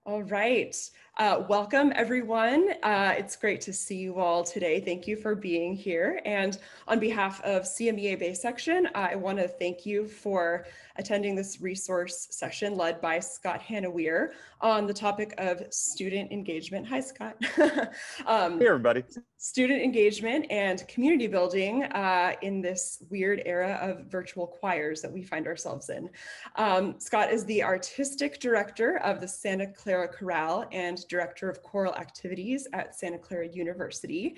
All right. Welcome, everyone. It's great to see you all today. Thank you for being here. And on behalf of CMEA Bay Section, I want to thank you for attending this resource session led by Scot Hanna-Weir on the topic of student engagement. Hi, Scot. Hey, everybody. Student engagement and community building in this weird era of virtual choirs that we find ourselves in. Scot is the artistic director of the Santa Clara Chorale and director of choral activities at Santa Clara University.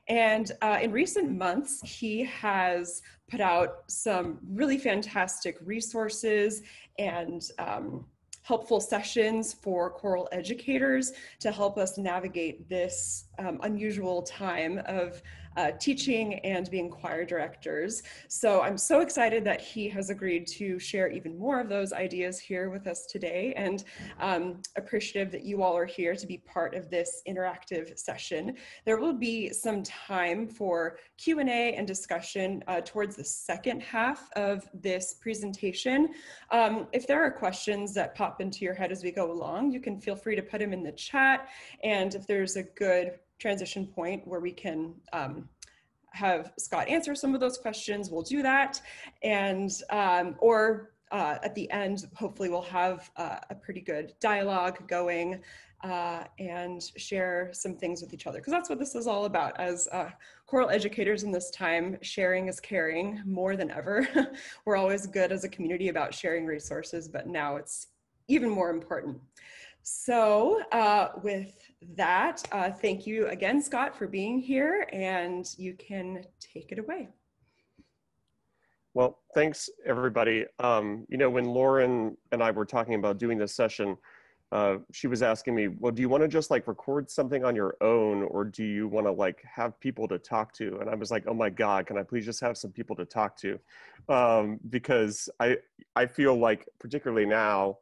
And in recent months, he has put out some really fantastic resources and helpful sessions for choral educators to help us navigate this unusual time of teaching and being choir directors. So I'm so excited that he has agreed to share even more of those ideas here with us today, and appreciative that you all are here to be part of this interactive session. There will be some time for Q&A and discussion towards the second half of this presentation. If there are questions that pop into your head as we go along, you can feel free to put them in the chat. And if there's a good transition point where we can have Scot answer some of those questions, we'll do that. And at the end, hopefully we'll have a pretty good dialogue going and share some things with each other, because that's what this is all about. As choral educators in this time, sharing is caring more than ever. We're always good as a community about sharing resources, but now it's even more important. So with that, thank you again, Scot, for being here, and you can take it away. Well, thanks, everybody. When Lauren and I were talking about doing this session, she was asking me, well, do you want to just like record something on your own, or do you want to like have people to talk to? And I was like, oh my God, can I please just have some people to talk to? Because I feel like, particularly now,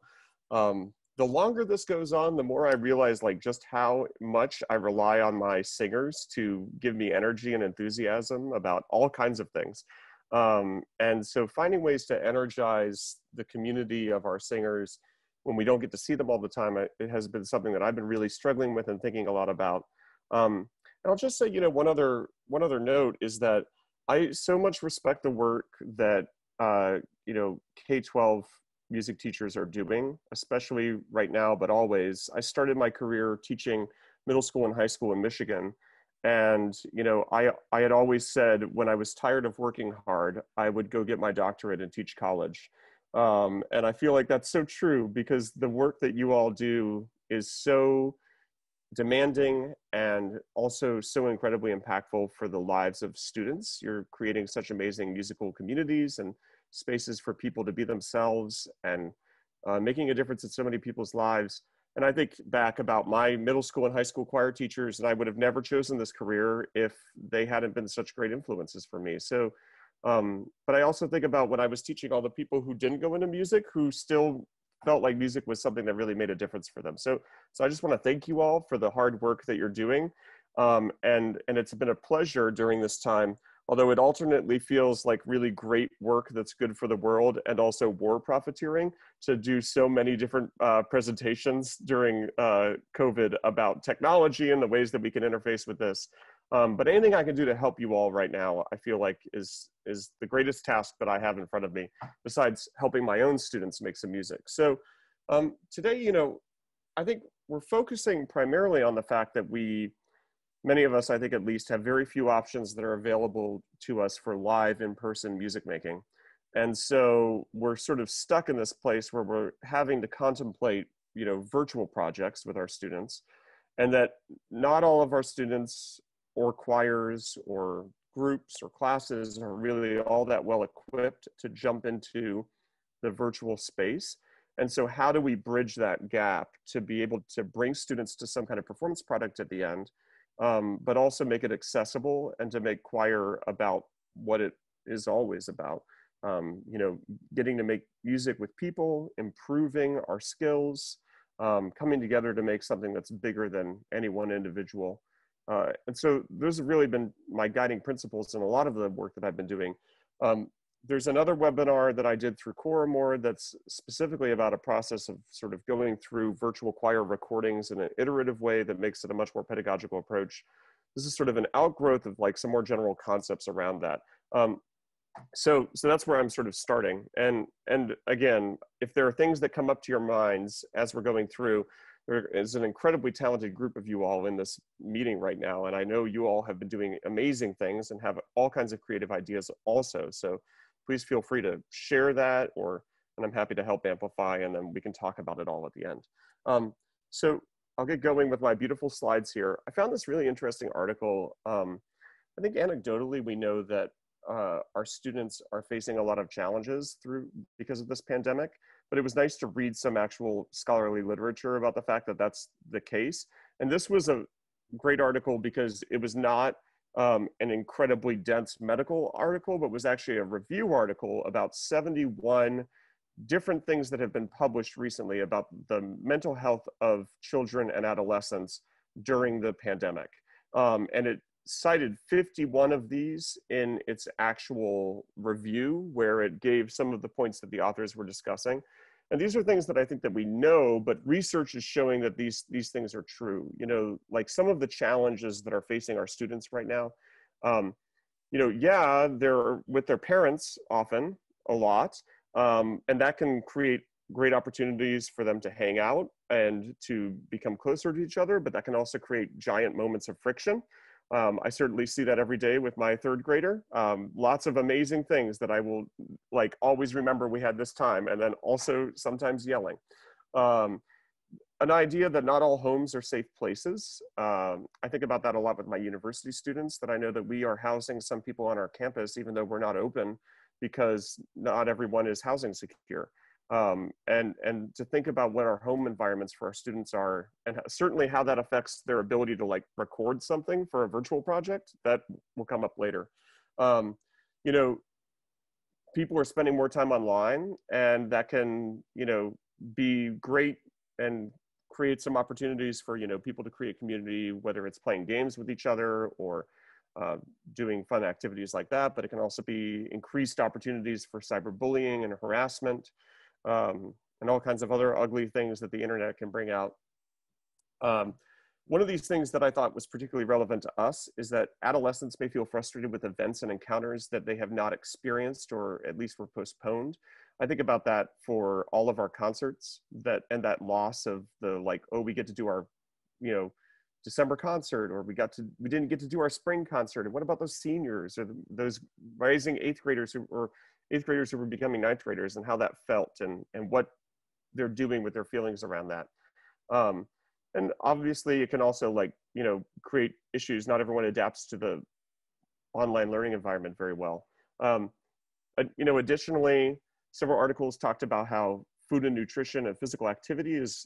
the longer this goes on, the more I realize like just how much I rely on my singers to give me energy and enthusiasm about all kinds of things. And so finding ways to energize the community of our singers when we don't get to see them all the time, it has been something that I've been really struggling with and thinking a lot about. And I'll just say, one other note is that I so much respect the work that, K-12 music teachers are doing, especially right now, but always. I started my career teaching middle school and high school in Michigan. And, I had always said when I was tired of working hard, I would go get my doctorate and teach college. And I feel like that's so true, because the work that you all do is so demanding and also so incredibly impactful for the lives of students. You're creating such amazing musical communities and spaces for people to be themselves, and making a difference in so many people's lives. And I think back about my middle school and high school choir teachers, and I would have never chosen this career if they hadn't been such great influences for me. So, but I also think about when I was teaching all the people who didn't go into music, who still felt like music was something that really made a difference for them. So I just want to thank you all for the hard work that you're doing. And it's been a pleasure during this time, although it alternately feels like really great work that's good for the world and also war profiteering, to do so many different presentations during COVID about technology and the ways that we can interface with this. But anything I can do to help you all right now, I feel like is the greatest task that I have in front of me, besides helping my own students make some music. So today, I think we're focusing primarily on the fact that many of us, I think at least, have very few options that are available to us for live in-person music making. And so we're sort of stuck in this place where we're having to contemplate, virtual projects with our students, and that not all of our students or choirs or groups or classes are really all that well equipped to jump into the virtual space. And so how do we bridge that gap to be able to bring students to some kind of performance product at the end, but also make it accessible and to make choir about what it is always about. Getting to make music with people, improving our skills, coming together to make something that's bigger than any one individual. And so those have really been my guiding principles in a lot of the work that I've been doing. there's another webinar that I did through Coramore that's specifically about a process of sort of going through virtual choir recordings in an iterative way that makes it a much more pedagogical approach. This is sort of an outgrowth of like some more general concepts around that. So that's where I'm sort of starting. And again, if there are things that come up to your minds as we're going through, there is an incredibly talented group of you all in this meeting right now. And I know you all have been doing amazing things and have all kinds of creative ideas also. So please feel free to share that, and I'm happy to help amplify, and then we can talk about it all at the end. So I'll get going with my beautiful slides here. I found this really interesting article. I think anecdotally, we know that our students are facing a lot of challenges because of this pandemic, but it was nice to read some actual scholarly literature about the fact that that's the case. And this was a great article because it was not an incredibly dense medical article, but was actually a review article about 71 different things that have been published recently about the mental health of children and adolescents during the pandemic. And it cited 51 of these in its actual review, where it gave some of the points that the authors were discussing. And these are things that I think that we know, but research is showing that these things are true. You know, like some of the challenges that are facing our students right now, you know, yeah, they're with their parents often a lot, and that can create great opportunities for them to hang out and to become closer to each other, but that can also create giant moments of friction. I certainly see that every day with my third grader. Lots of amazing things that I will like always remember we had this time, and then also sometimes yelling. An idea that not all homes are safe places. I think about that a lot with my university students, that I know that we are housing some people on our campus, even though we're not open, because not everyone is housing secure. And to think about what our home environments for our students are, and certainly how that affects their ability to like record something for a virtual project, that will come up later. You know, people are spending more time online, and that can, you know, be great and create some opportunities for, you know, people to create community, whether it's playing games with each other or doing fun activities like that, but it can also be increased opportunities for cyberbullying and harassment. And all kinds of other ugly things that the internet can bring out. One of these things that I thought was particularly relevant to us is that adolescents may feel frustrated with events and encounters that they have not experienced, or at least were postponed. I think about that for all of our concerts, and that loss of the like, oh, we get to do our, you know, December concert, or we didn't get to do our spring concert. And what about those seniors, or those rising eighth graders who were becoming ninth graders, and how that felt, and what they're doing with their feelings around that. And obviously it can also, like, you know, create issues. Not everyone adapts to the online learning environment very well. You know, additionally, several articles talked about how food and nutrition and physical activity is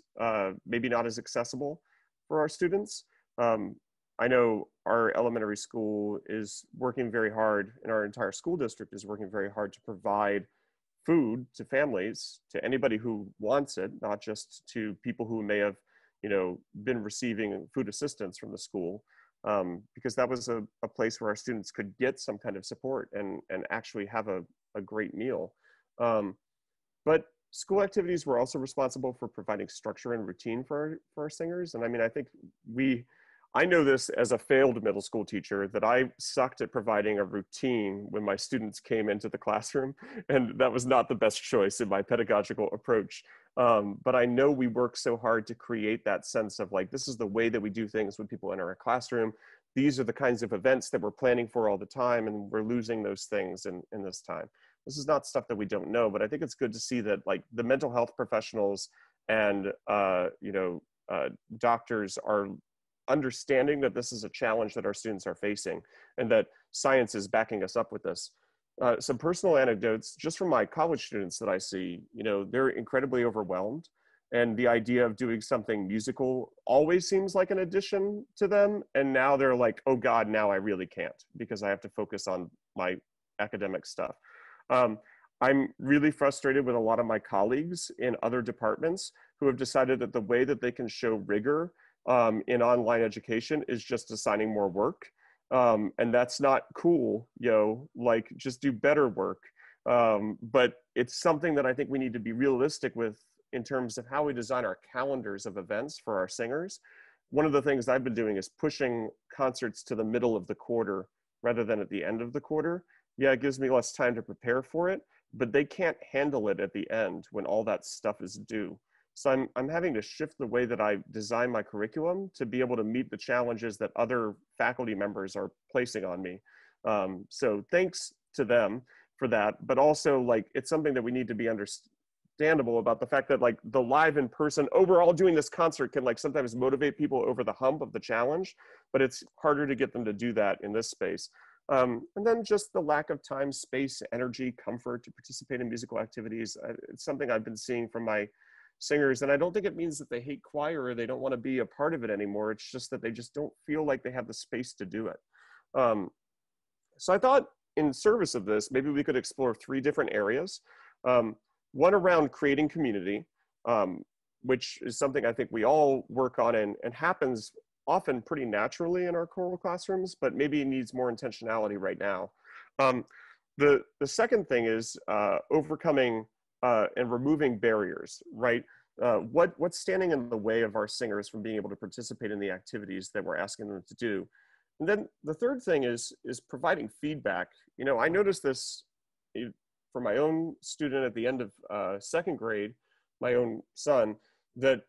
maybe not as accessible for our students. I know our elementary school is working very hard, and our entire school district is working very hard to provide food to families, to anybody who wants it, not just to people who may have, you know, been receiving food assistance from the school, because that was a place where our students could get some kind of support and actually have a great meal. But school activities were also responsible for providing structure and routine for our singers. And I mean, I think I know this as a failed middle school teacher, that I sucked at providing a routine when my students came into the classroom, and that was not the best choice in my pedagogical approach. But I know we work so hard to create that sense of like, this is the way that we do things when people enter a classroom. These are the kinds of events that we're planning for all the time, and we're losing those things in this time. This is not stuff that we don't know, but I think it's good to see that like the mental health professionals and you know, doctors are understanding that this is a challenge that our students are facing, and that science is backing us up with this. Some personal anecdotes just from my college students that I see, you know, they're incredibly overwhelmed, and the idea of doing something musical always seems like an addition to them. And now they're like, oh God, now I really can't, because I have to focus on my academic stuff. I'm really frustrated with a lot of my colleagues in other departments who have decided that the way that they can show rigor in online education is just assigning more work. And that's not cool, like, just do better work. But it's something that I think we need to be realistic with in terms of how we design our calendars of events for our singers. One of the things I've been doing is pushing concerts to the middle of the quarter rather than at the end of the quarter. Yeah, it gives me less time to prepare for it, but they can't handle it at the end when all that stuff is due. So I'm having to shift the way that I design my curriculum to be able to meet the challenges that other faculty members are placing on me. So thanks to them for that, but also like it's something that we need to be understandable about the fact that like the live in person overall doing this concert can like sometimes motivate people over the hump of the challenge, but it's harder to get them to do that in this space. And then just the lack of time, space, energy, comfort to participate in musical activities. It's something I've been seeing from my singers, and I don't think it means that they hate choir or they don't want to be a part of it anymore. It's just that they just don't feel like they have the space to do it. So I thought in service of this, maybe we could explore 3 different areas. One around creating community, which is something I think we all work on and happens often pretty naturally in our choral classrooms, but maybe it needs more intentionality right now. The second thing is overcoming and removing barriers, right? What's standing in the way of our singers from being able to participate in the activities that we're asking them to do? And then the third thing is providing feedback. You know, I noticed this for my own student at the end of 2nd grade, my own son, that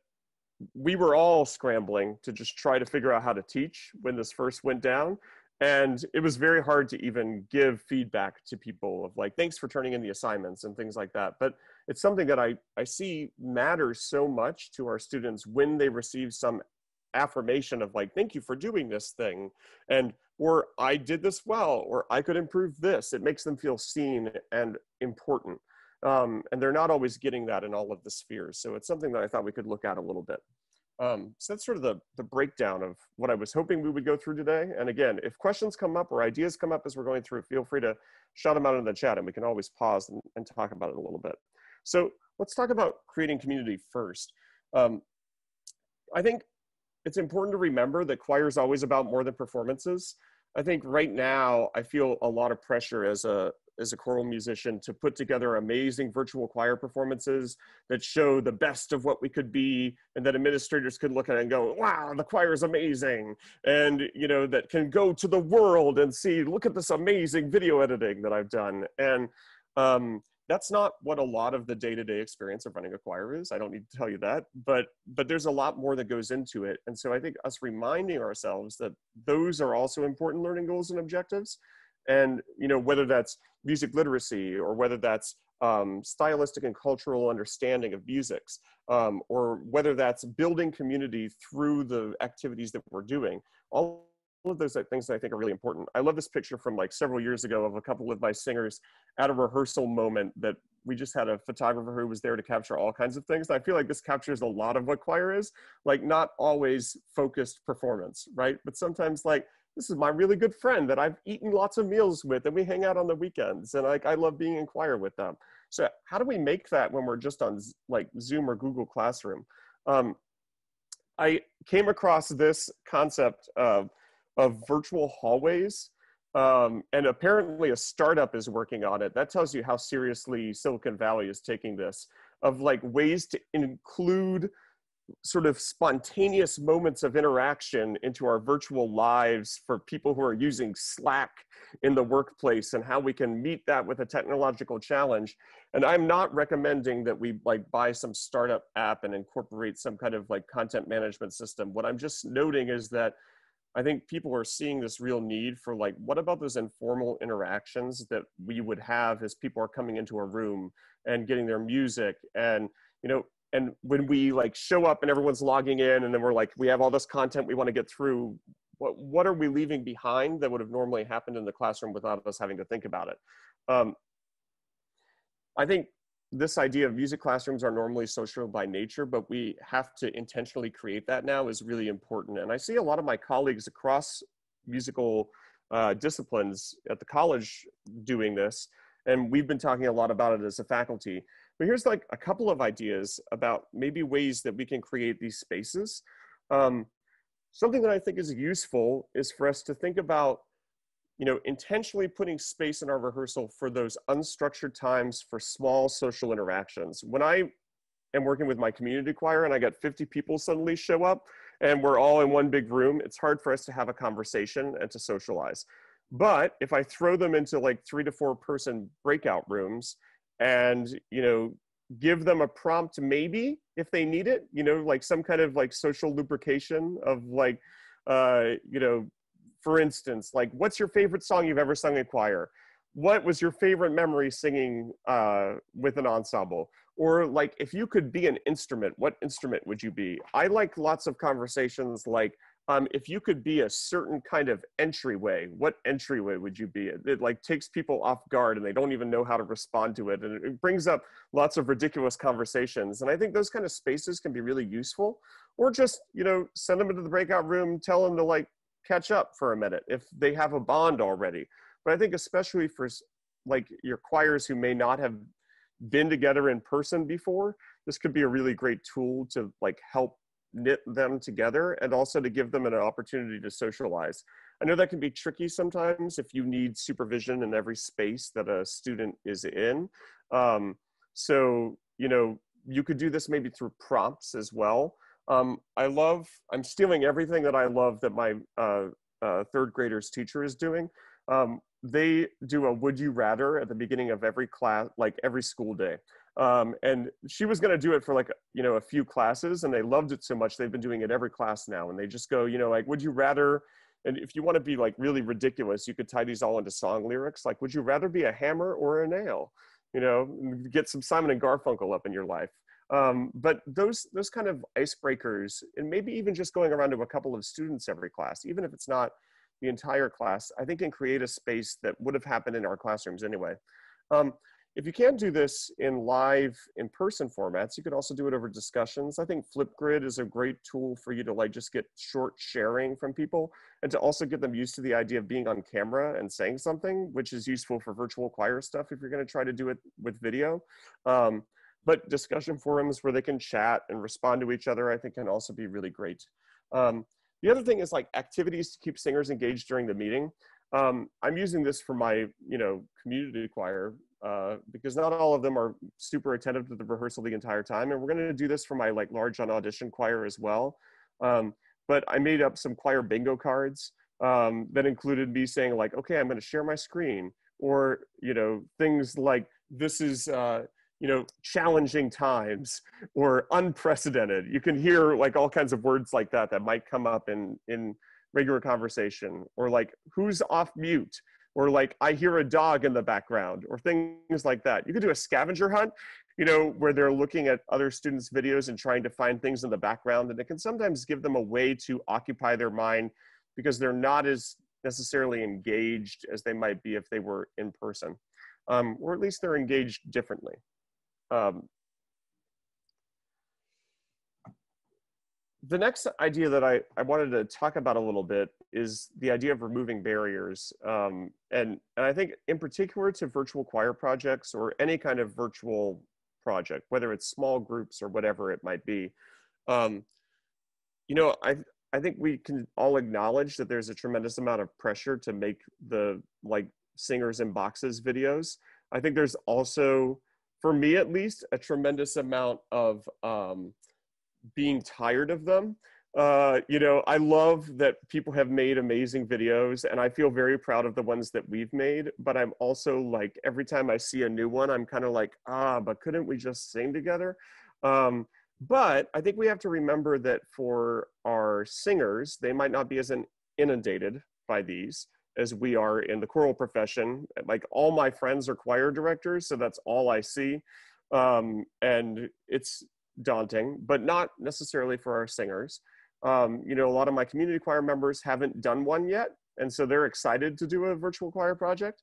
we were all scrambling to just try to figure out how to teach when this first went down. And it was very hard to even give feedback to people of like, thanks for turning in the assignments and things like that. But it's something that I see matters so much to our students when they receive some affirmation of like, thank you for doing this thing. And, or I did this well, or I could improve this. It makes them feel seen and important. And they're not always getting that in all of the spheres. So it's something that I thought we could look at a little bit. So that's sort of the breakdown of what I was hoping we would go through today. And again, if questions come up or ideas come up as we're going through, feel free to shout them out in the chat and we can always pause and talk about it a little bit. So let's talk about creating community first. I think it's important to remember that choir is always about more than performances. I think right now I feel a lot of pressure as a choral musician to put together amazing virtual choir performances that show the best of what we could be, and that administrators could look at it and go, wow, the choir is amazing. And, you know, that can go to the world and see, look at this amazing video editing that I've done. And that's not what a lot of the day-to-day experience of running a choir is. I don't need to tell you that, but there's a lot more that goes into it. And so I think us reminding ourselves that those are also important learning goals and objectives. And, you know, whether that's music literacy or whether that's stylistic and cultural understanding of musics, or whether that's building community through the activities that we're doing, all of those things that I think are really important. I love this picture from like several years ago of a couple of my singers at a rehearsal moment that we just had a photographer who was there to capture all kinds of things. And I feel like this captures a lot of what choir is, like not always focused performance, right? But sometimes like, this is my really good friend that I've eaten lots of meals with and we hang out on the weekends and like I love being in choir with them. So how do we make that when we're just on like Zoom or Google Classroom? I came across this concept of virtual hallways, and apparently a startup is working on it. That tells you how seriously Silicon Valley is taking this, of like ways to include sort of spontaneous moments of interaction into our virtual lives for people who are using Slack in the workplace, and how we can meet that with a technological challenge. And I'm not recommending that we like buy some startup app and incorporate some kind of like content management system. What I'm just noting is that I think people are seeing this real need for like, what about those informal interactions that we would have as people are coming into a room and getting their music, and, you know, and when we like show up and everyone's logging in and then we're like, we have all this content we want to get through, what are we leaving behind that would have normally happened in the classroom without us having to think about it? I think this idea of music classrooms are normally social by nature, but we have to intentionally create that now is really important. And I see a lot of my colleagues across musical disciplines at the college doing this, and we've been talking a lot about it as a faculty. But here's like a couple of ideas about maybe ways that we can create these spaces. Something that I think is useful is for us to think about you know, intentionally putting space in our rehearsal for those unstructured times for small social interactions. When I am working with my community choir and I got 50 people suddenly show up and we're all in one big room, it's hard for us to have a conversation and to socialize. But if I throw them into like 3 to 4 person breakout rooms and, you know, give them a prompt maybe if they need it, you know, like some kind of like social lubrication of like, you know, for instance, like, what's your favorite song you've ever sung in choir? What was your favorite memory singing with an ensemble? Or like, if you could be an instrument, what instrument would you be? I like lots of conversations like, if you could be a certain kind of entryway, what entryway would you be? It like takes people off guard and they don't even know how to respond to it. And it brings up lots of ridiculous conversations. And I think those kind of spaces can be really useful. Or just, you know, send them into the breakout room, tell them to like catch up for a minute if they have a bond already. But I think especially for like your choirs who may not have been together in person before, this could be a really great tool to like help knit them together and also to give them an opportunity to socialize. I know that can be tricky sometimes if you need supervision in every space that a student is in. So, you know, you could do this maybe through prompts as well. I'm stealing everything that I love that my third graders teacher is doing. They do a would you rather at the beginning of every class, like every school day. And she was going to do it for like, you know, a few classes, and they loved it so much they've been doing it every class now. And they just go, you know, like, would you rather, and if you want to be like really ridiculous, you could tie these all into song lyrics. Like, would you rather be a hammer or a nail? You know, get some Simon and Garfunkel up in your life. But those kind of icebreakers, and maybe even just going around to a couple of students every class, even if it's not the entire class, I think can create a space that would have happened in our classrooms anyway. If you can't do this in live in-person formats, you could also do it over discussions. I think Flipgrid is a great tool for you to like just get short sharing from people and to also get them used to the idea of being on camera and saying something, which is useful for virtual choir stuff if you're going to try to do it with video. But discussion forums where they can chat and respond to each other, I think can also be really great. The other thing is like activities to keep singers engaged during the meeting. I'm using this for my, you know, community choir because not all of them are super attentive to the rehearsal the entire time. And we're going to do this for my like large on audition choir as well. But I made up some choir bingo cards that included me saying like, okay, I'm going to share my screen, or, you know, things like this is, you know, challenging times or unprecedented. You can hear like all kinds of words like that that might come up in regular conversation, or like who's off mute, or like I hear a dog in the background, or things like that. You could do a scavenger hunt, you know, where they're looking at other students' videos and trying to find things in the background. And it can sometimes give them a way to occupy their mind because they're not as necessarily engaged as they might be if they were in person, or at least they're engaged differently. The next idea that I wanted to talk about a little bit is the idea of removing barriers. And I think in particular to virtual choir projects or any kind of virtual project, whether it's small groups or whatever it might be. You know, I think we can all acknowledge that there's a tremendous amount of pressure to make the like singers in boxes videos. I think there's also, for me at least, a tremendous amount of being tired of them. You know, I love that people have made amazing videos and I feel very proud of the ones that we've made, but I'm also like, every time I see a new one, I'm kind of like, but couldn't we just sing together? But I think we have to remember that for our singers, they might not be as inundated by these as we are in the choral profession. Like all my friends are choir directors, so that's all I see. And it's daunting, but not necessarily for our singers. You know, a lot of my community choir members haven't done one yet, and so they're excited to do a virtual choir project.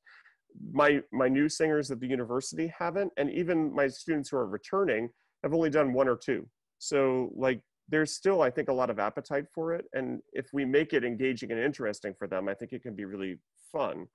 My new singers at the university haven't, and even my students who are returning have only done one or two. So like, there's still, I think, a lot of appetite for it. And if we make it engaging and interesting for them, I think it can be really fun.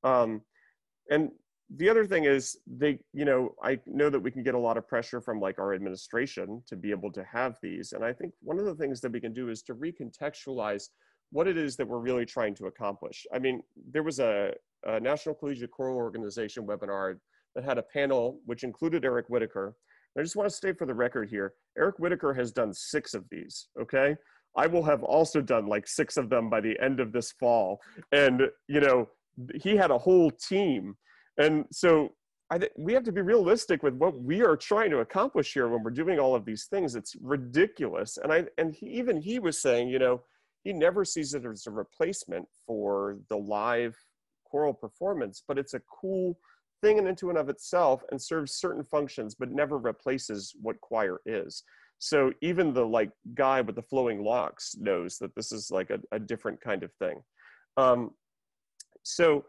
And the other thing is you know, I know that we can get a lot of pressure from like our administration to be able to have these. And I think one of the things that we can do is to recontextualize what it is that we're really trying to accomplish. I mean, there was a National Collegiate Choral Organization webinar that had a panel which included Eric Whitaker. I just want to state for the record here, Eric Whitaker has done 6 of these, okay? I will have also done like 6 of them by the end of this fall. And, you know, he had a whole team. And so we have to be realistic with what we are trying to accomplish here when we're doing all of these things. It's ridiculous. And even he was saying, you know, he never sees it as a replacement for the live choral performance, but it's a cool thing in and of itself and serves certain functions, but never replaces what choir is. So even the like guy with the flowing locks knows that this is like a different kind of thing. So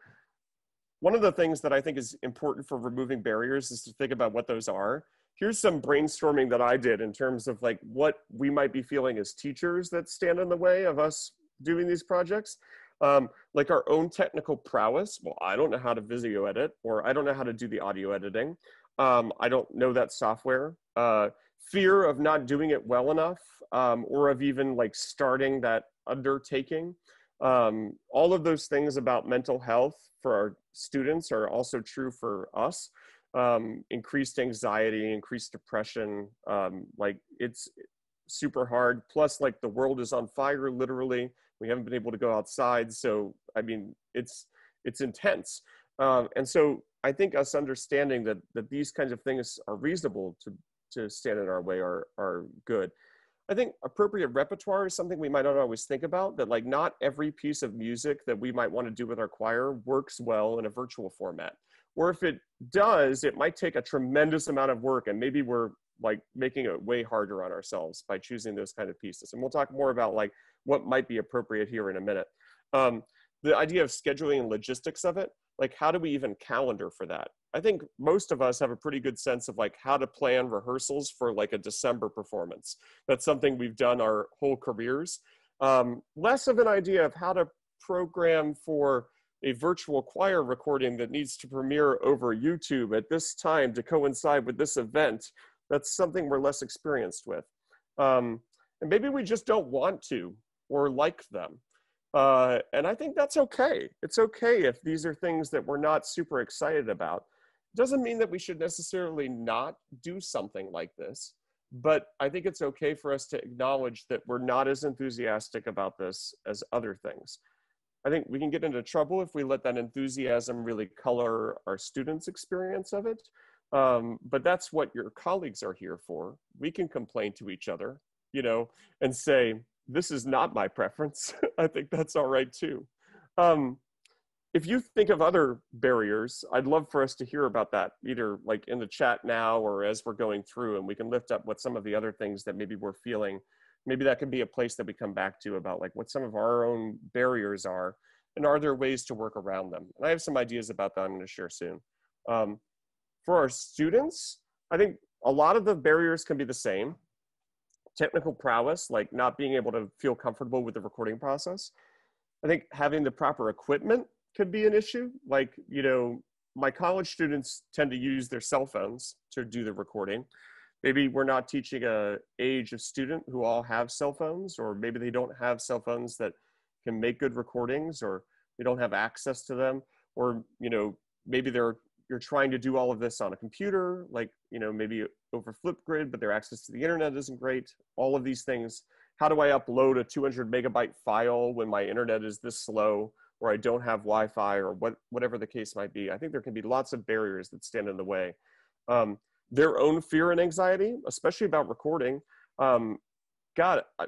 one of the things that I think is important for removing barriers is to think about what those are. Here's some brainstorming that I did in terms of like what we might be feeling as teachers that stand in the way of us doing these projects. Like our own technical prowess. Well, I don't know how to video edit, or I don't know how to do the audio editing. I don't know that software. Fear of not doing it well enough, or of even like starting that undertaking. All of those things about mental health for our students are also true for us. Increased anxiety, increased depression, like it's super hard. Plus, like the world is on fire, literally. We haven't been able to go outside. So, I mean, it's intense. And so I think us understanding that these kinds of things are reasonable to stand in our way are good. I think appropriate repertoire is something we might not always think about, that like not every piece of music that we might want to do with our choir works well in a virtual format. Or if it does, it might take a tremendous amount of work, and maybe we're like making it way harder on ourselves by choosing those kind of pieces. And we'll talk more about like what might be appropriate here in a minute. The idea of scheduling and logistics of it, like how do we even calendar for that? I think most of us have a pretty good sense of like how to plan rehearsals for like a December performance. That's something we've done our whole careers. Less of an idea of how to program for a virtual choir recording that needs to premiere over YouTube at this time to coincide with this event. That's something we're less experienced with. And maybe we just don't want to or like them. And I think that's okay. It's okay if these are things that we're not super excited about. Doesn't mean that we should necessarily not do something like this, but I think it's okay for us to acknowledge that we're not as enthusiastic about this as other things. I think we can get into trouble if we let that enthusiasm really color our students' experience of it. But that's what your colleagues are here for. We can complain to each other, you know, and say, this is not my preference. I think that's all right too. If you think of other barriers, I'd love for us to hear about that, either like in the chat now or as we're going through, and we can lift up what some of the other things that maybe we're feeling. Maybe that can be a place that we come back to about like what some of our own barriers are, and are there ways to work around them? And I have some ideas about that I'm going to share soon. For our students, I think a lot of the barriers can be the same. Technical prowess, like not being able to feel comfortable with the recording process. I think having the proper equipment could be an issue. Like, you know, my college students tend to use their cell phones to do the recording. Maybe we're not teaching a age of student who all have cell phones, or maybe they don't have cell phones that can make good recordings, or they don't have access to them, or, you know, maybe you're trying to do all of this on a computer, like, you know, maybe over Flipgrid, but their access to the internet isn't great. All of these things. How do I upload a 200 megabyte file when my internet is this slow, or I don't have Wi-Fi, or whatever the case might be? I think there can be lots of barriers that stand in the way. Their own fear and anxiety, especially about recording.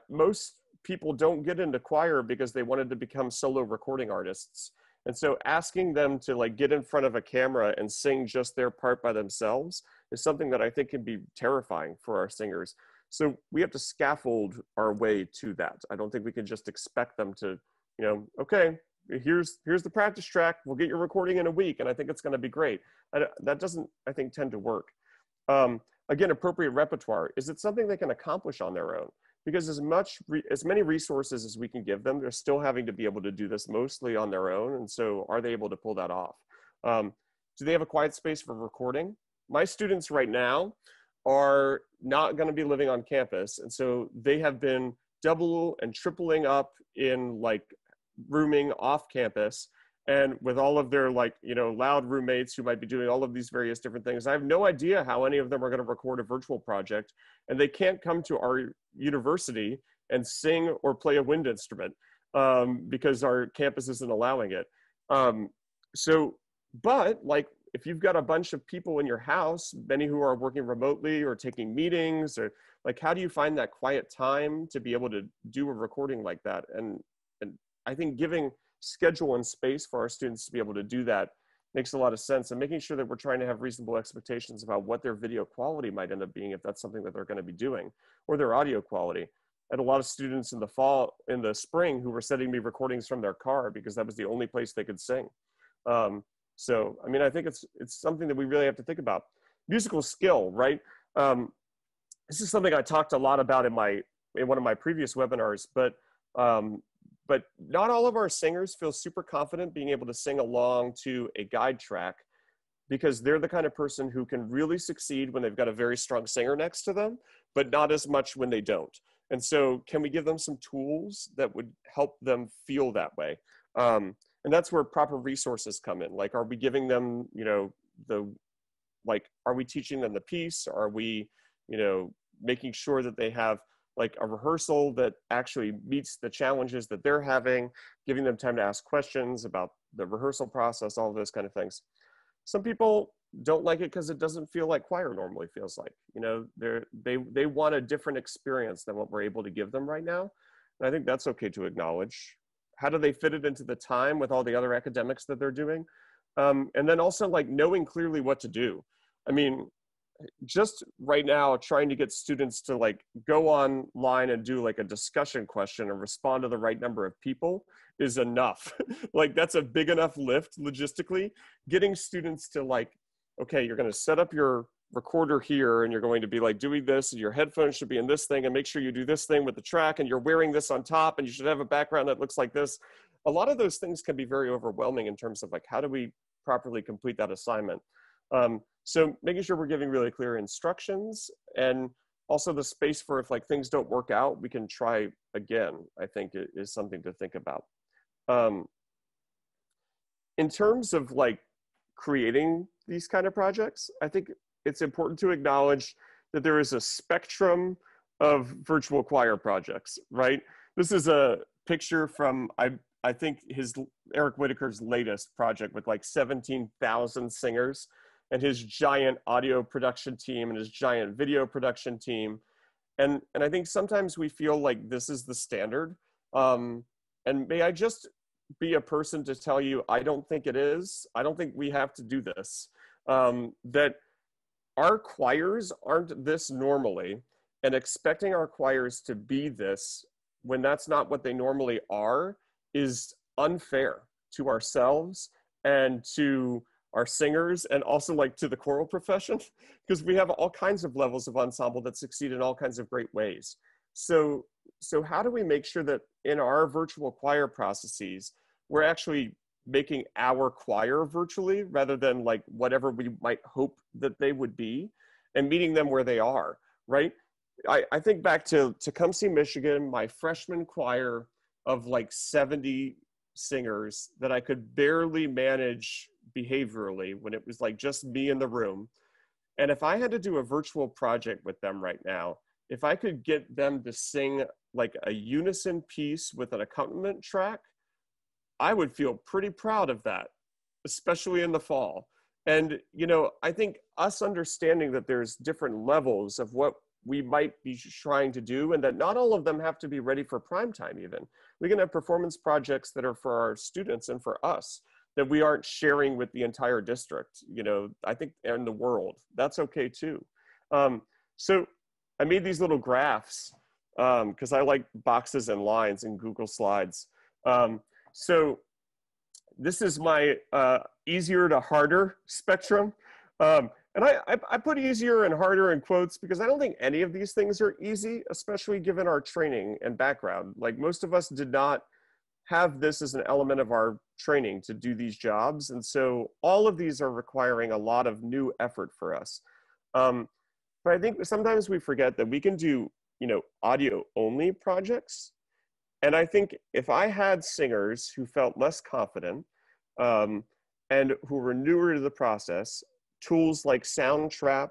Most people don't get into choir because they wanted to become solo recording artists. And so asking them to like get in front of a camera and sing just their part by themselves is something that I think can be terrifying for our singers. So we have to scaffold our way to that. I don't think we can just expect them to, you know, okay, here's the practice track. We'll get your recording in a week, and I think it's going to be great. That doesn't, I think, tend to work. Again, appropriate repertoire. Is it something they can accomplish on their own? Because as many resources as we can give them, they're still having to be able to do this mostly on their own. And so are they able to pull that off? Do they have a quiet space for recording? My students right now are not going to be living on campus. And so they have been double and tripling up in like rooming off campus, and with all of their like, you know, loud roommates who might be doing all of these various different things. I have no idea how any of them are going to record a virtual project, and they can't come to our university and sing or play a wind instrument because our campus isn't allowing it. But like, if you've got a bunch of people in your house, many who are working remotely or taking meetings, or like, how do you find that quiet time to be able to do a recording like that? And I think giving schedule and space for our students to be able to do that makes a lot of sense, and making sure that we're trying to have reasonable expectations about what their video quality might end up being, if that's something that they're going to be doing, or their audio quality. I had a lot of students in the spring who were sending me recordings from their car because that was the only place they could sing. So, I mean, I think it's something that we really have to think about. Musical skill, right? This is something I talked a lot about in one of my previous webinars, but not all of our singers feel super confident being able to sing along to a guide track, because they're the kind of person who can really succeed when they've got a very strong singer next to them, but not as much when they don't. And so can we give them some tools that would help them feel that way? And that's where proper resources come in. Like, are we giving them, you know, are we teaching them the piece? Are we, you know, making sure that they have like a rehearsal that actually meets the challenges that they're having, giving them time to ask questions about the rehearsal process, all of those kind of things. Some people don't like it because it doesn't feel like choir normally feels like. You know, they want a different experience than what we're able to give them right now. And I think that's okay to acknowledge. How do they fit it into the time with all the other academics that they're doing? And then also like knowing clearly what to do. I mean, just right now, trying to get students to like go online and do like a discussion question and respond to the right number of people is enough. Like, that's a big enough lift logistically. Getting students to like, okay, you're going to set up your recorder here and you're going to be like doing this, and your headphones should be in this thing, and make sure you do this thing with the track, and you're wearing this on top, and you should have a background that looks like this. A lot of those things can be very overwhelming in terms of like, how do we properly complete that assignment? So making sure we're giving really clear instructions, and also the space for, if like things don't work out, we can try again, I think it is something to think about. In terms of like creating these kind of projects, I think it's important to acknowledge that there is a spectrum of virtual choir projects, right? This is a picture from, I think Eric Whitaker's latest project with like 17,000 singers, and his giant audio production team and his giant video production team. And I think sometimes we feel like this is the standard. And may I just be a person to tell you, I don't think it is. I don't think we have to do this. That our choirs aren't this normally, and expecting our choirs to be this when that's not what they normally are is unfair to ourselves and to our singers, and also like to the choral profession, because we have all kinds of levels of ensemble that succeed in all kinds of great ways. So how do we make sure that in our virtual choir processes, we're actually making our choir virtually rather than like whatever we might hope that they would be, and meeting them where they are, right? I think back to Tecumseh, Michigan, my freshman choir of like 70 singers that I could barely manage behaviorally when it was like just me in the room. And if I had to do a virtual project with them right now, if I could get them to sing like a unison piece with an accompaniment track, I would feel pretty proud of that, especially in the fall. And, you know, I think us understanding that there's different levels of what we might be trying to do, and that not all of them have to be ready for prime time even. We can have performance projects that are for our students and for us, that we aren't sharing with the entire district, you know, I think, and the world. That's okay too. So I made these little graphs because I like boxes and lines in Google Slides. So this is my easier to harder spectrum. And I put easier and harder in quotes because I don't think any of these things are easy, especially given our training and background. Like, most of us did not have this as an element of our training to do these jobs. And so all of these are requiring a lot of new effort for us. But I think sometimes we forget that we can do audio only projects. And I think if I had singers who felt less confident, um, and who were newer to the process, tools like Soundtrap,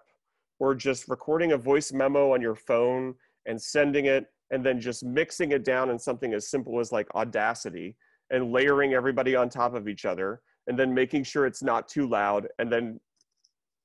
or just recording a voice memo on your phone and sending it, and then just mixing it down in something as simple as like Audacity, and layering everybody on top of each other, and then making sure it's not too loud, and then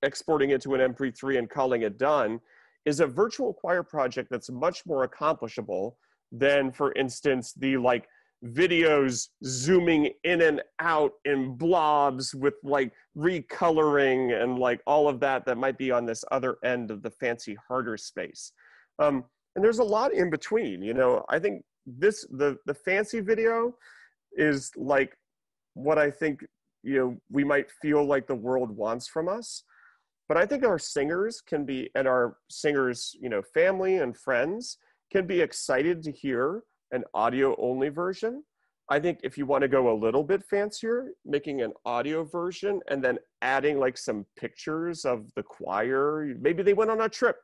exporting it to an MP3 and calling it done, is a virtual choir project that's much more accomplishable than, for instance, the like videos zooming in and out in blobs with like recoloring and like all of that might be on this other end of the fancy harder space. And there's a lot in between. I think the fancy video is like what I think we might feel like the world wants from us. But I think our singers can be, and our singers, family and friends can be excited to hear an audio only version. I think if you want to go a little bit fancier, making an audio version and then adding like some pictures of the choir, maybe they went on a trip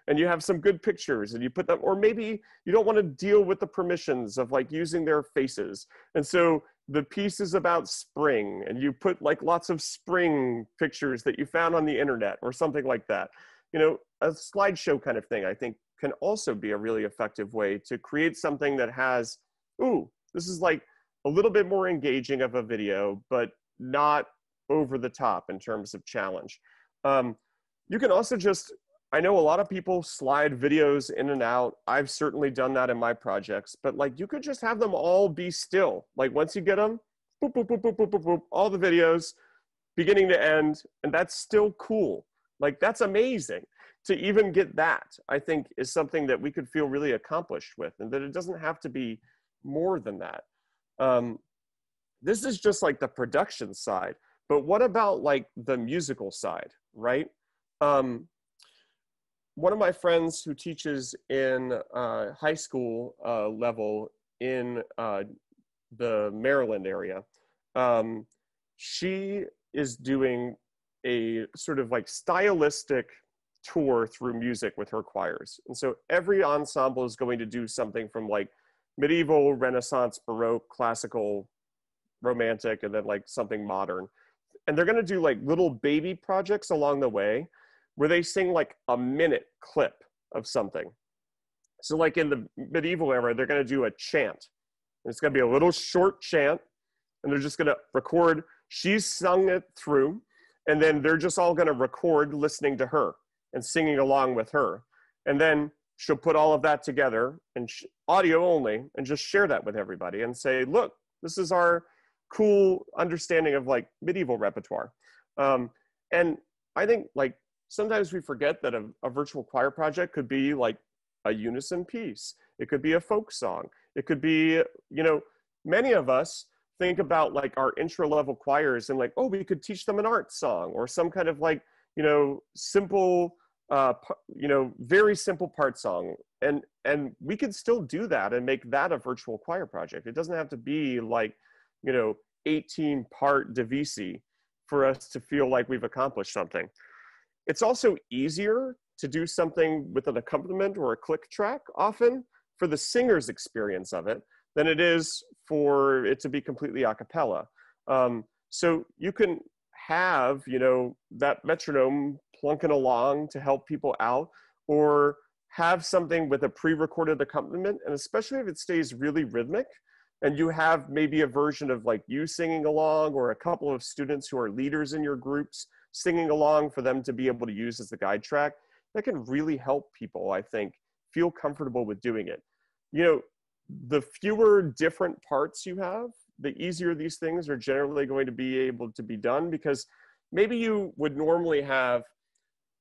and you have some good pictures and you put them, or maybe you don't want to deal with the permissions of like using their faces. And so the piece is about spring and you put like lots of spring pictures that you found on the internet or something like that. A slideshow kind of thing, I think, can also be a really effective way to create something that has, this is like a little bit more engaging of a video, but not over the top in terms of challenge. You can also just, I know a lot of people slide videos in and out. I've certainly done that in my projects, but like you could just have them all be still. Like once you get them, boop, boop, boop, boop, boop, boop, boop, all the videos, beginning to end, and that's still cool. Like that's amazing. To even get that, I think, is something that we could feel really accomplished with, and that it doesn't have to be more than that. This is just like the production side, but what about like the musical side, right? One of my friends who teaches in high school level in the Maryland area, she is doing a sort of like stylistic tour through music with her choirs. And so every ensemble is going to do something from like medieval, Renaissance, Baroque, classical, romantic, and then like something modern. And they're going to do like little baby projects along the way where they sing like a minute clip of something. So like in the medieval era, they're going to do a chant. And it's going to be a little short chant, and they're just going to record, she's sung it through, and then they're just all going to record listening to her and singing along with her. And then she'll put all of that together and audio only, and just share that with everybody and say, look, this is our cool understanding of like medieval repertoire. And I think like sometimes we forget that a virtual choir project could be like a unison piece. It could be a folk song. It could be, many of us think about like our intro level choirs and like, we could teach them an art song or some kind of like, simple, very simple part song. And we could still do that and make that a virtual choir project. It doesn't have to be like, 18 part divisi for us to feel like we've accomplished something. It's also easier to do something with an accompaniment or a click track often for the singer's experience of it than it is for it to be completely a cappella. So you can have, that metronome plunking along to help people out, or have something with a pre-recorded accompaniment, and especially if it stays really rhythmic, and you have maybe a version of like you singing along or a couple of students who are leaders in your groups singing along for them to be able to use as the guide track, that can really help people, I think, feel comfortable with doing it. The fewer different parts you have, the easier these things are generally going to be able to be done, because maybe you would normally have,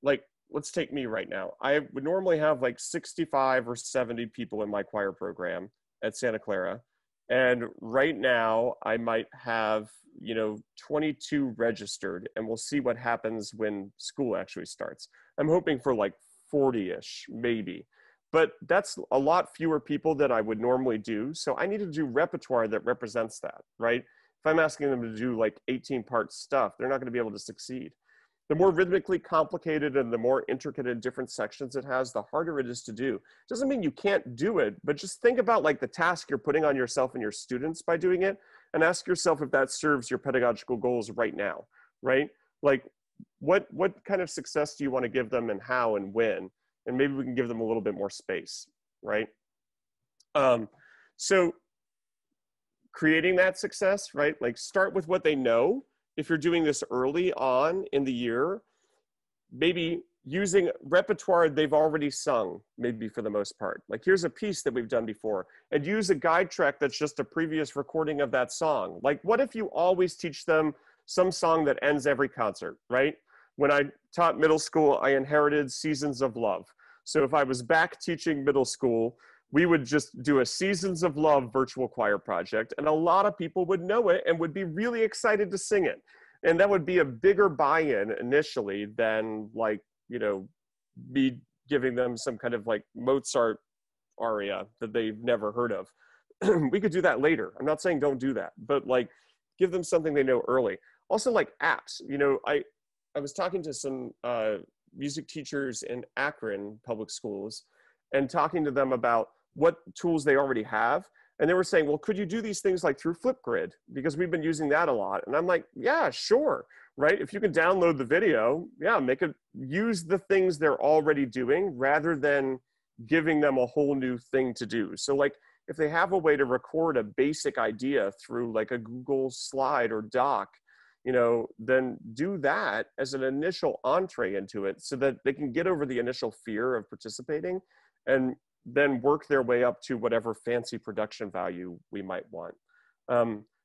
like, let's take me right now. I would normally have like 65 or 70 people in my choir program at Santa Clara. And right now I might have, 22 registered, and we'll see what happens when school actually starts. I'm hoping for like 40-ish, maybe. But that's a lot fewer people than I would normally do. So I need to do repertoire that represents that, right? If I'm asking them to do like 18 part stuff, they're not going to be able to succeed. The more rhythmically complicated and the more intricate and different sections it has, the harder it is to do. Doesn't mean you can't do it, but just think about like the task you're putting on yourself and your students by doing it, and ask yourself if that serves your pedagogical goals right now, right? Like what kind of success do you want to give them, and how and when? And maybe we can give them a little bit more space, right? So creating that success, right? Like start with what they know. If you're doing this early on in the year, maybe using repertoire they've already sung, maybe for the most part. Like here's a piece that we've done before, and use a guide track that's just a previous recording of that song. Like what if you always teach them some song that ends every concert, right? When I taught middle school, I inherited Seasons of Love. So if I was back teaching middle school, we would just do a Seasons of Love virtual choir project, and a lot of people would know it and would be really excited to sing it. And that would be a bigger buy-in initially than like, you know, me giving them some kind of like Mozart aria that they've never heard of. We could do that later. I'm not saying don't do that, but like give them something they know early. Also like apps, you know, I was talking to some music teachers in Akron public schools and talking to them about what tools they already have. And they were saying, well, could you do these things like through Flipgrid? Because we've been using that a lot. And I'm like, yeah, sure, right? If you can download the video, yeah, use the things they're already doing rather than giving them a whole new thing to do. So like if they have a way to record a basic idea through like a Google slide or doc, you know, then do that as an initial entree into it so that they can get over the initial fear of participating and then work their way up to whatever fancy production value we might want.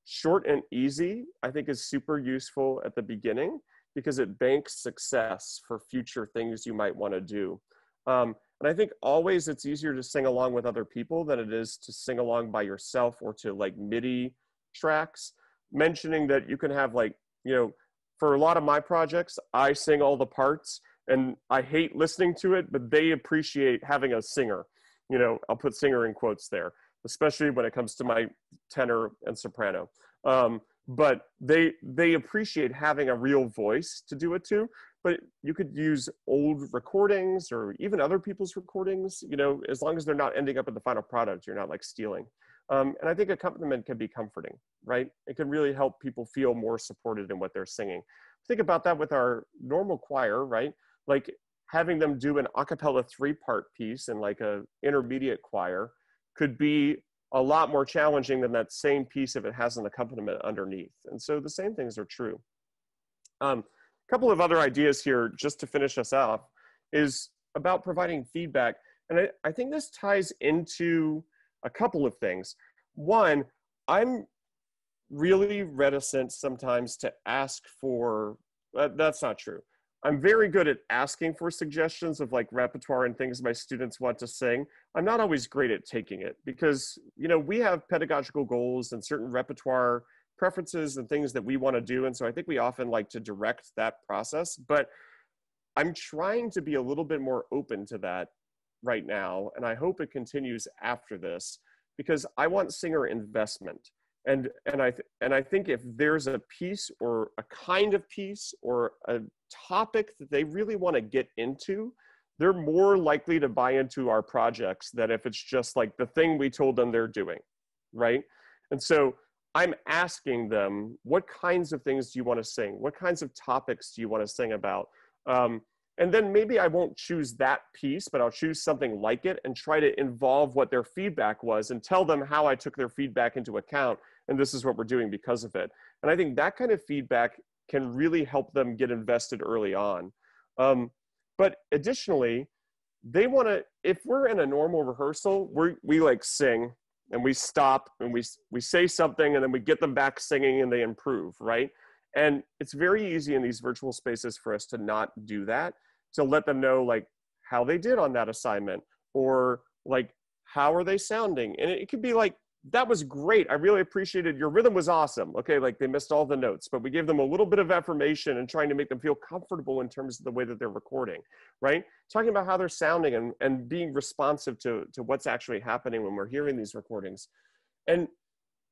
Short and easy, I think, is super useful at the beginning because it banks success for future things you might want to do. And I think always it's easier to sing along with other people than it is to sing along by yourself or to like MIDI tracks. Mentioning that you can have like, you know, for a lot of my projects, I sing all the parts and I hate listening to it, but they appreciate having a singer. You know, I'll put singer in quotes there, especially when it comes to my tenor and soprano. But they appreciate having a real voice to do it to. But you could use old recordings or even other people's recordings, you know, as long as they're not ending up in the final product, you're not like stealing. And I think accompaniment can be comforting, right? It can really help people feel more supported in what they're singing. Think about that with our normal choir, right? Like having them do an a cappella 3-part piece in like a intermediate choir could be a lot more challenging than that same piece if it has an accompaniment underneath. And so the same things are true. A couple of other ideas here just to finish us off is about providing feedback. And I think this ties into a couple of things. One, I'm really reticent sometimes to ask for, that's not true. I'm very good at asking for suggestions of like repertoire and things my students want to sing. I'm not always great at taking it because, you know, we have pedagogical goals and certain repertoire preferences and things that we want to do. And so I think we often like to direct that process, but I'm trying to be a little bit more open to that right now. And I hope it continues after this because I want singer investment. And I think if there's a piece or a kind of piece or a topic that they really want to get into, they're more likely to buy into our projects than if it's just like the thing we told them they're doing, right? And so I'm asking them, what kinds of things do you want to sing? What kinds of topics do you want to sing about? And then maybe I won't choose that piece, but I'll choose something like it and try to involve what their feedback was and tell them how I took their feedback into account. And this is what we're doing because of it. And I think that kind of feedback can really help them get invested early on. But additionally, they want to, if we're in a normal rehearsal, we like sing and we stop and we say something and then we get them back singing and they improve, right? And it's very easy in these virtual spaces for us to not do that, to let them know like how they did on that assignment or like, how are they sounding? And it could be like, that was great. I really appreciated your rhythm was awesome. Okay, like they missed all the notes, but we gave them a little bit of affirmation and trying to make them feel comfortable in terms of the way that they're recording, right? Talking about how they're sounding and being responsive to what's actually happening when we're hearing these recordings. And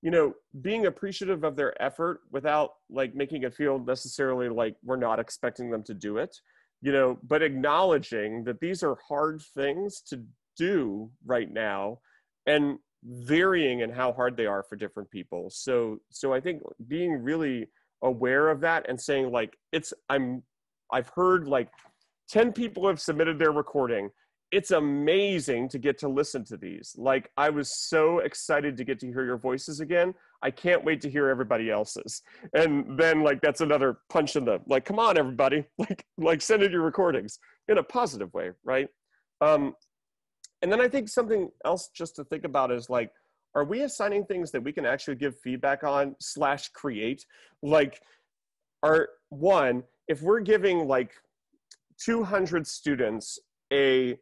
you know, being appreciative of their effort without like making it feel necessarily like we're not expecting them to do it, you know, but acknowledging that these are hard things to do right now and varying in how hard they are for different people. So I think being really aware of that and saying like, I've heard like 10 people have submitted their recording. It's amazing to get to listen to these. Like, I was so excited to get to hear your voices again. I can't wait to hear everybody else's. And then like, that's another punch in the, like, come on, everybody, like send in your recordings in a positive way, right? And then I think something else just to think about is like, are we assigning things that we can actually give feedback on / create? Like, if we're giving like 200 students a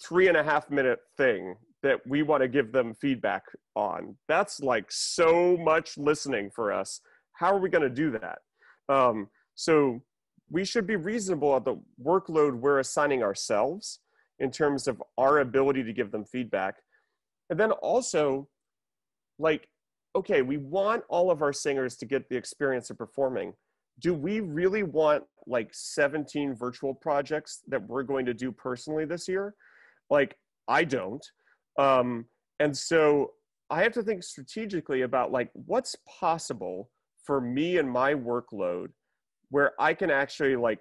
3.5-minute thing that we want to give them feedback on, that's like so much listening for us. How are we going to do that? So we should be reasonable at the workload we're assigning ourselves in terms of our ability to give them feedback. And then also, like, okay, we want all of our singers to get the experience of performing. Do we really want like 17 virtual projects that we're going to do personally this year? Like, I don't. And so I have to think strategically about like, what's possible for me and my workload where I can actually like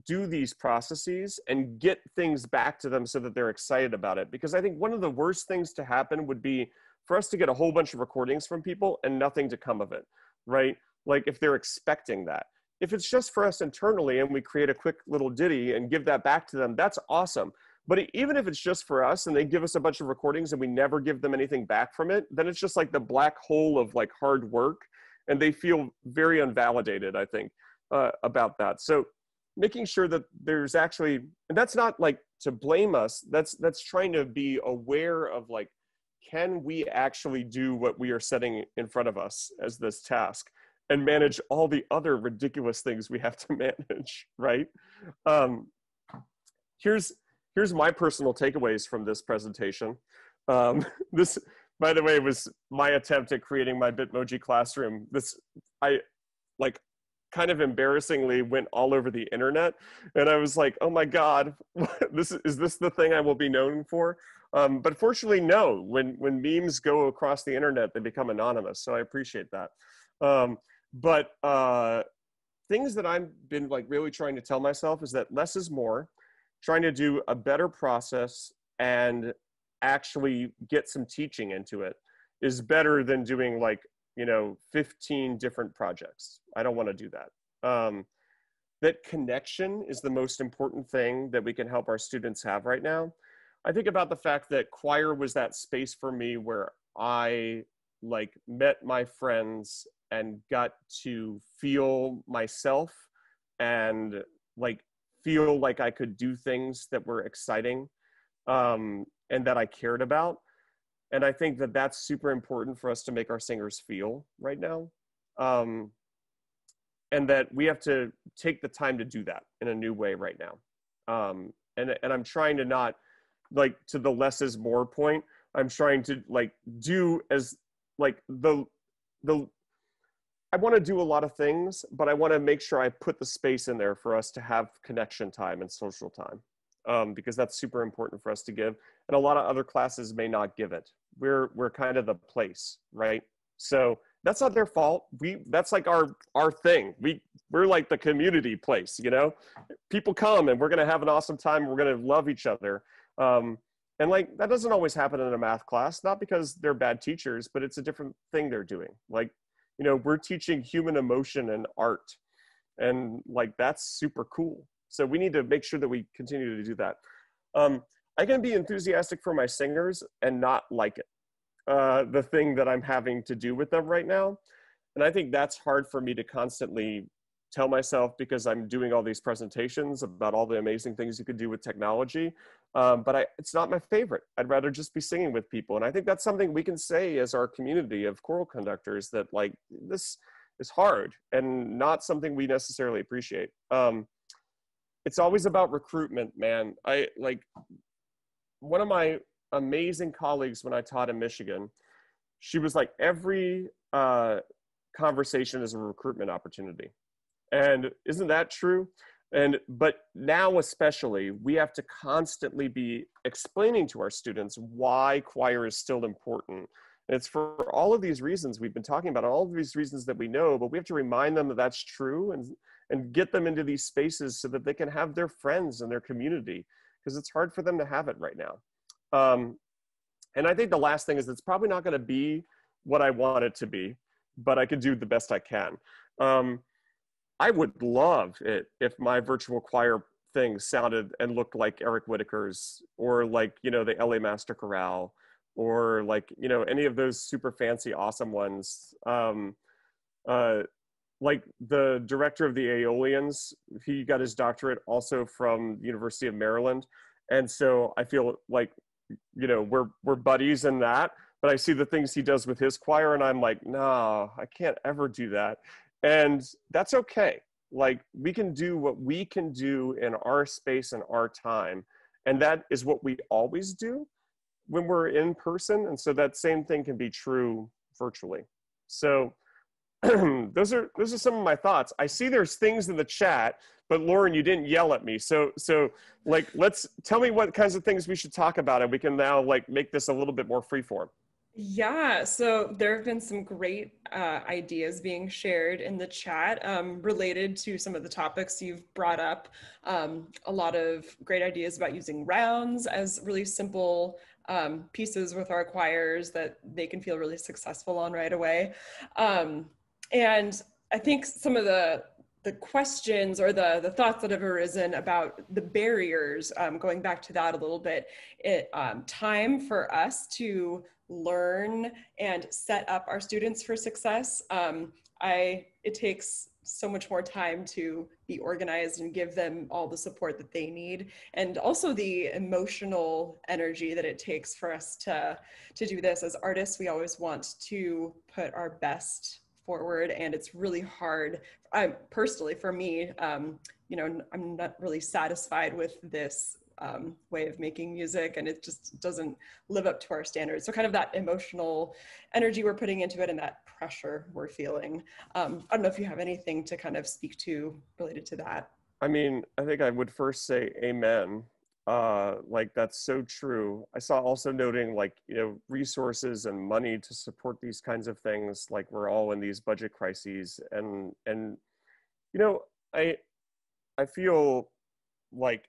do these processes and get things back to them so that they're excited about it. Because I think one of the worst things to happen would be for us to get a whole bunch of recordings from people and nothing to come of it, right? Like, if they're expecting that. If it's just for us internally and we create a quick little ditty and give that back to them, that's awesome. But even if it's just for us and they give us a bunch of recordings and we never give them anything back from it, then it's just like the black hole of like hard work, and they feel very unvalidated, I think, about that. So making sure that there's actually, and that's not like to blame us, that's trying to be aware of like, can we actually do what we are setting in front of us as this task and manage all the other ridiculous things we have to manage, right? Here's my personal takeaways from this presentation. This, by the way, was my attempt at creating my Bitmoji classroom. I like kind of embarrassingly went all over the internet, and I was like, oh my God, is this the thing I will be known for? But fortunately, no. When memes go across the internet, they become anonymous. So I appreciate that. But things that I've been like really trying to tell myself is that less is more. Trying to do a better process and actually get some teaching into it is better than doing like, 15 different projects. I don't want to do that. That connection is the most important thing that we can help our students have right now. I think about the fact that choir was that space for me where I like met my friends and got to feel myself and like feel like I could do things that were exciting, and that I cared about. And I think that that's super important for us to make our singers feel right now. And that we have to take the time to do that in a new way right now. And I'm trying to not, like, to the less is more point, I'm trying to like do as like I want to do a lot of things, but I want to make sure I put the space in there for us to have connection time and social time, because that's super important for us to give. And a lot of other classes may not give it. We're kind of the place, right? So that's not their fault. That's like our thing. We're like the community place, people come and we're going to have an awesome time. We're going to love each other. And like, that doesn't always happen in a math class, not because they're bad teachers, but it's a different thing they're doing. Like, we're teaching human emotion and art, and like, that's super cool. So we need to make sure that we continue to do that. I can be enthusiastic for my singers and not like it, the thing that I'm having to do with them right now. And I think that's hard for me to constantly tell myself, because I'm doing all these presentations about all the amazing things you could do with technology. But it's not my favorite. I'd rather just be singing with people. And I think that's something we can say as our community of choral conductors, that like, this is hard and not something we necessarily appreciate. It's always about recruitment, man. I like, one of my amazing colleagues when I taught in Michigan, she was like, every conversation as a recruitment opportunity. And isn't that true? But now especially, we have to constantly be explaining to our students why choir is still important. And it's for all of these reasons we've been talking about, all of these reasons that we know, but we have to remind them that that's true, and get them into these spaces so that they can have their friends and their community, because it's hard for them to have it right now. And I think the last thing is, it's probably not going to be what I want it to be, but I could do the best I can. I would love it if my virtual choir thing sounded and looked like Eric Whitaker's, or like, you know, the LA Master Chorale, or like, you know, any of those super fancy, awesome ones. Like the director of the Aeolians, he got his doctorate also from the University of Maryland. And so I feel like, you know, we're buddies in that, but I see the things he does with his choir and I'm like, no, I can't ever do that. And that's okay. Like, we can do what we can do in our space and our time. And that is what we always do when we're in person. And so that same thing can be true virtually. So those are some of my thoughts. I see there's things in the chat, but Lauren, you didn't yell at me. So like, tell me what kinds of things we should talk about, and we can now like make this a little bit more freeform. Yeah, so there have been some great ideas being shared in the chat related to some of the topics you've brought up. A lot of great ideas about using rounds as really simple pieces with our choirs that they can feel really successful on right away. And I think some of the questions or the thoughts that have arisen about the barriers, going back to that a little bit, time for us to learn and set up our students for success. It takes so much more time to be organized and give them all the support that they need, and also the emotional energy that it takes for us to do this. As artists, we always want to put our best forward, and it's really hard. Personally, for me, you know, I'm not really satisfied with this way of making music, and it just doesn't live up to our standards. So kind of that emotional energy we're putting into it and that pressure we're feeling. I don't know if you have anything to kind of speak to related to that. I mean, I think I would first say amen. Like, that's so true. I saw also noting, like, you know, resources and money to support these kinds of things. Like, we're all in these budget crises, and you know, I feel like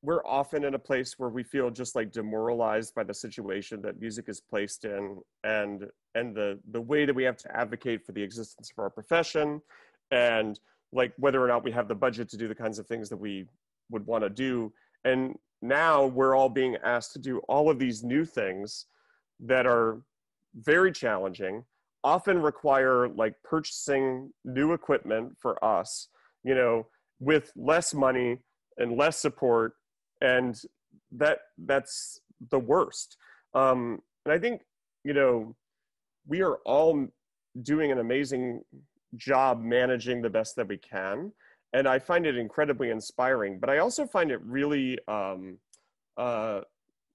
we're often in a place where we feel just like demoralized by the situation that music is placed in, and the way that we have to advocate for the existence of our profession, and like whether or not we have the budget to do the kinds of things that we would want to do. And now we're all being asked to do all of these new things that are very challenging, often require like purchasing new equipment for us, you know, with less money and less support. And that's the worst. And I think, you know, we are all doing an amazing job managing the best that we can. And I find it incredibly inspiring, but I also find it really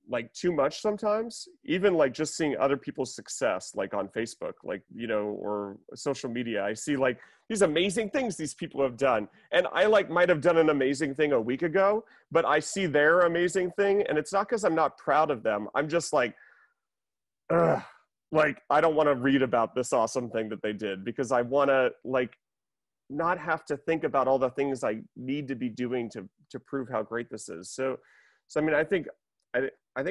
like too much sometimes, even like just seeing other people's success, like on Facebook, like, you know, or social media. I see like these amazing things these people have done. And I like might have done an amazing thing a week ago, but I see their amazing thing. And it's not because I'm not proud of them. I'm just like, ugh, like, I don't want to read about this awesome thing that they did, because I want to like not have to think about all the things I need to be doing to prove how great this is. So I mean, I think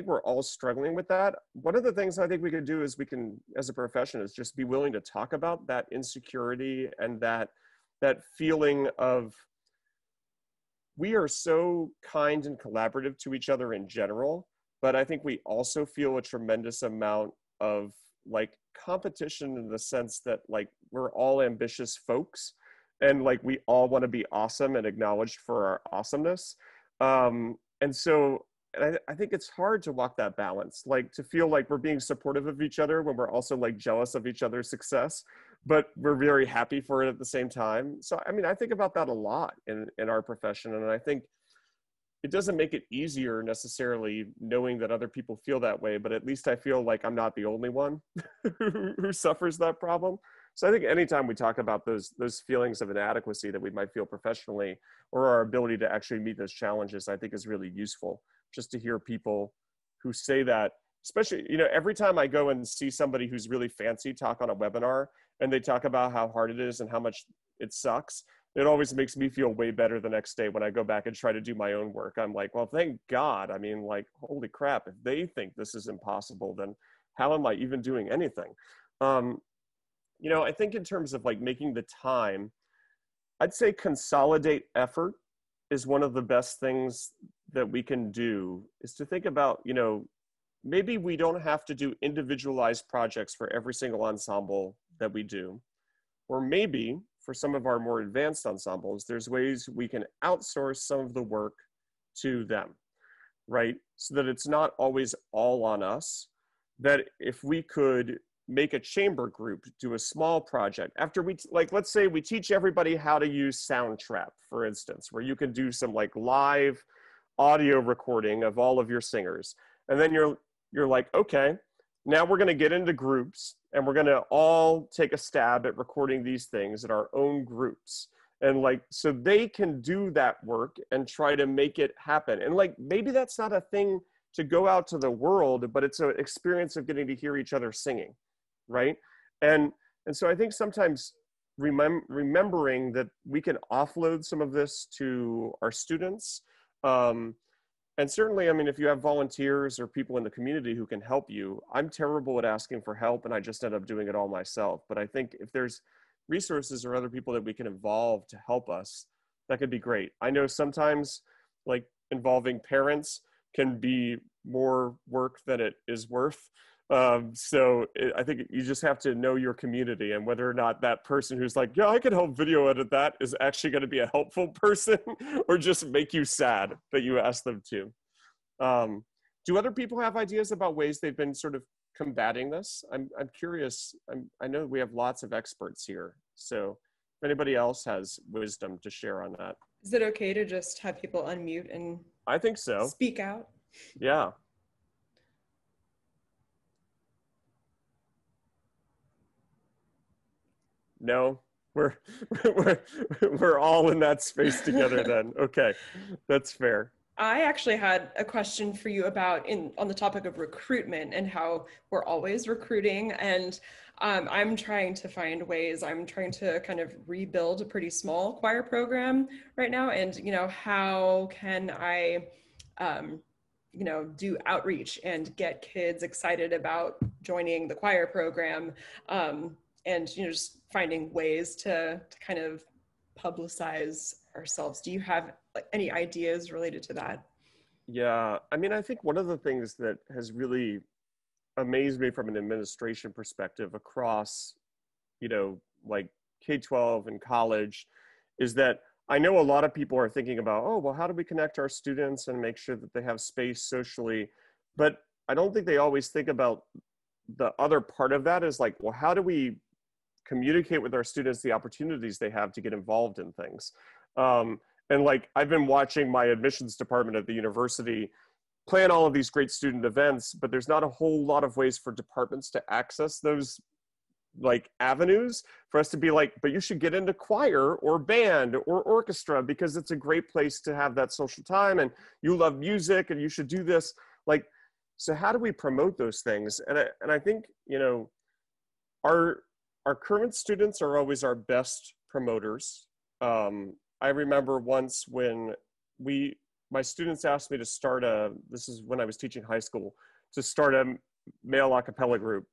we're all struggling with that. One of the things I think we could do is we can, as a profession, is just be willing to talk about that insecurity and that feeling of, we are so kind and collaborative to each other in general, but I think we also feel a tremendous amount of like competition, in the sense that like we're all ambitious folks, and like we all want to be awesome and acknowledged for our awesomeness. And so, and I think it's hard to walk that balance, like to feel like we're being supportive of each other when we're also like jealous of each other's success, but we're very happy for it at the same time. So, I mean, I think about that a lot in our profession. And I think it doesn't make it easier necessarily knowing that other people feel that way, but at least I feel like I'm not the only one who suffers that problem. So I think anytime we talk about those feelings of inadequacy that we might feel professionally, or our ability to actually meet those challenges, I think is really useful, just to hear people who say that. Especially, you know, every time I go and see somebody who's really fancy talk on a webinar and they talk about how hard it is and how much it sucks, it always makes me feel way better the next day when I go back and try to do my own work. I'm like, well, thank God. I mean, like, holy crap, if they think this is impossible, then how am I even doing anything? You know, I think in terms of like making the time, I'd say consolidate effort is one of the best things that we can do, is to think about, you know, maybe we don't have to do individualized projects for every single ensemble that we do. Or maybe for some of our more advanced ensembles, there's ways we can outsource some of the work to them, right? So that it's not always all on us. That if we could make a chamber group do a small project after we, like, let's say we teach everybody how to use Soundtrap, for instance, where you can do some like live audio recording of all of your singers. And then you're like, okay, now we're going to get into groups and we're going to all take a stab at recording these things in our own groups. And like, so they can do that work and try to make it happen. And like, maybe that's not a thing to go out to the world, but it's an experience of getting to hear each other singing, right? And so I think sometimes remembering that we can offload some of this to our students. And certainly, I mean, if you have volunteers or people in the community who can help you, I'm terrible at asking for help and I just end up doing it all myself. But I think if there's resources or other people that we can involve to help us, that could be great. I know sometimes like involving parents can be more work than it is worth. I think you just have to know your community and whether or not that person who's like, yeah, I can help video edit that, is actually going to be a helpful person or just make you sad that you asked them to. Do other people have ideas about ways they've been sort of combating this? I'm curious. I know we have lots of experts here. So if anybody else has wisdom to share on that. Is it okay to just have people unmute and I think so. Speak out? Yeah. No, we're all in that space together then. Okay, that's fair. I actually had a question for you about on the topic of recruitment and how we're always recruiting. And I'm trying to find ways. I'm trying to kind of rebuild a pretty small choir program right now. And, you know, how can I, you know, do outreach and get kids excited about joining the choir program? And, you know, just finding ways to kind of publicize ourselves. Do you have like any ideas related to that? Yeah, I mean, I think one of the things that has really amazed me from an administration perspective across, you know, like K-12 and college, is that I know a lot of people are thinking about, oh, well, how do we connect our students and make sure that they have space socially? But I don't think they always think about the other part of that is like, well, how do we communicate with our students the opportunities they have to get involved in things? And like, I've been watching my admissions department at the university plan all of these great student events, but there's not a whole lot of ways for departments to access those like avenues for us to be like, but you should get into choir or band or orchestra because it's a great place to have that social time and you love music and you should do this. Like, so how do we promote those things? And I think, you know, our current students are always our best promoters. I remember once when my students asked me to start this is when I was teaching high school, to start a male a cappella group.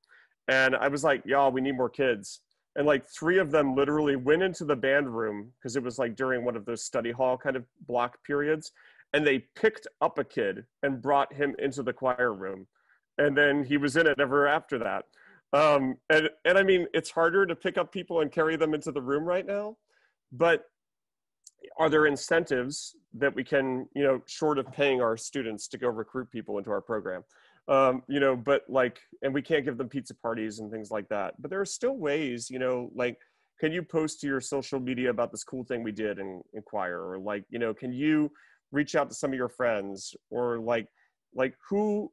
And I was like, y'all, we need more kids. And like 3 of them literally went into the band room because it was like during one of those study hall kind of block periods. And they picked up a kid and brought him into the choir room. And then he was in it ever after that. And I mean, it's harder to pick up people and carry them into the room right now, but are there incentives that we can, you know, short of paying our students to go recruit people into our program? You know, but like, and we can't give them pizza parties and things like that, but there are still ways, you know, like, can you post to your social media about this cool thing we did in choir? Or like, you know, can you reach out to some of your friends, or like who,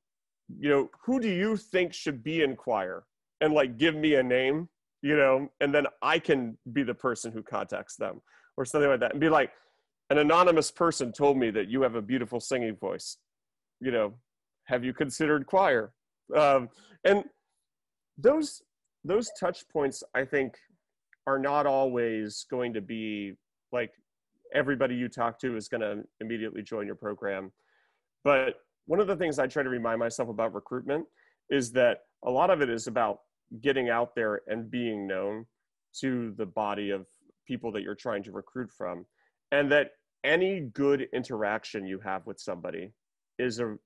who do you think should be in choir, and like give me a name, and then I can be the person who contacts them or something like that, and be like, an anonymous person told me that you have a beautiful singing voice, have you considered choir? And those touch points, I think, are not always going to be like everybody you talk to is going to immediately join your program. But one of the things I try to remind myself about recruitment is that a lot of it is about getting out there and being known to the body of people that you're trying to recruit from. And that any good interaction you have with somebody is a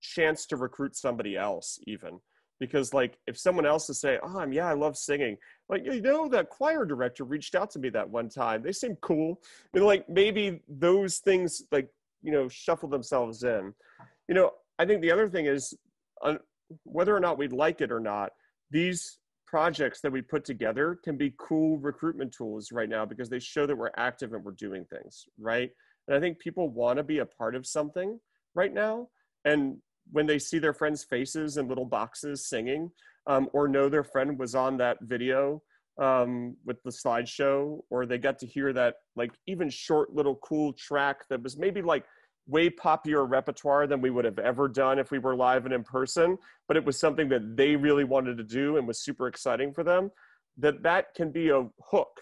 chance to recruit somebody else even. Because like if someone else is saying, oh, yeah, I love singing. Like, that choir director reached out to me that one time. They seem cool. And like maybe those things like, shuffle themselves in. I think the other thing is whether or not we like it or not, these projects that we put together can be cool recruitment tools right now because they show that we're active and we're doing things, right? And I think people want to be a part of something right now. And when they see their friends' faces in little boxes singing, or know their friend was on that video with the slideshow, or they got to hear that like even short little cool track that was maybe like way poppier repertoire than we would have ever done if we were live and in person, but it was something that they really wanted to do and was super exciting for them, that can be a hook,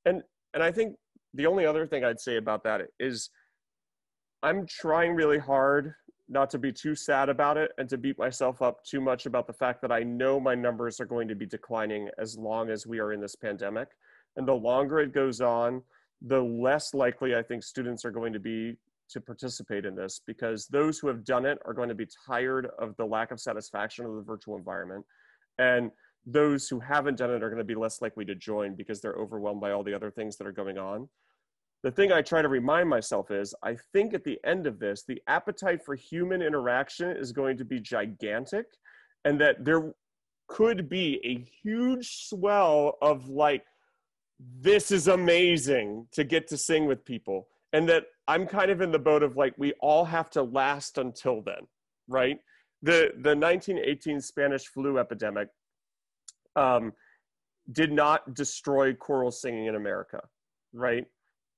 and I think the only other thing I'd say about that is I'm trying really hard not to be too sad about it and to beat myself up too much about the fact that I know my numbers are going to be declining as long as we are in this pandemic. And the longer it goes on, the less likely I think students are going to be to participate in this, because those who have done it are going to be tired of the lack of satisfaction of the virtual environment. And those who haven't done it are going to be less likely to join because they're overwhelmed by all the other things that are going on. The thing I try to remind myself is, I think at the end of this, the appetite for human interaction is going to be gigantic, and that there could be a huge swell of like, this is amazing to get to sing with people. And that I'm kind of in the boat of like, we all have to last until then, right? The 1918 Spanish flu epidemic did not destroy choral singing in America, right?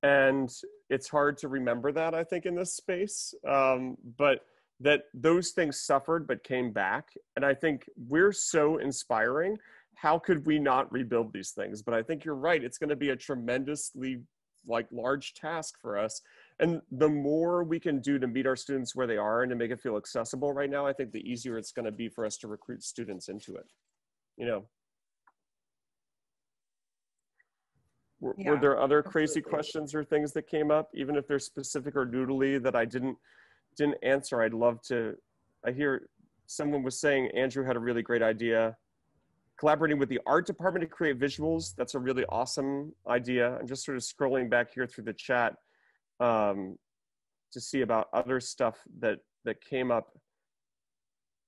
And it's hard to remember that, I think, in this space, but that those things suffered but came back. And I think we're so inspiring. How could we not rebuild these things? But I think you're right. It's going to be a tremendously like large task for us. And the more we can do to meet our students where they are and to make it feel accessible right now, I think the easier it's going to be for us to recruit students into it, Were there other crazy questions or things that came up, even if they're specific or noodly that I didn't answer? I'd love to. I hear someone was saying Andrew had a really great idea. Collaborating with the art department to create visuals. That's a really awesome idea. I'm just sort of scrolling back here through the chat to see about other stuff that came up.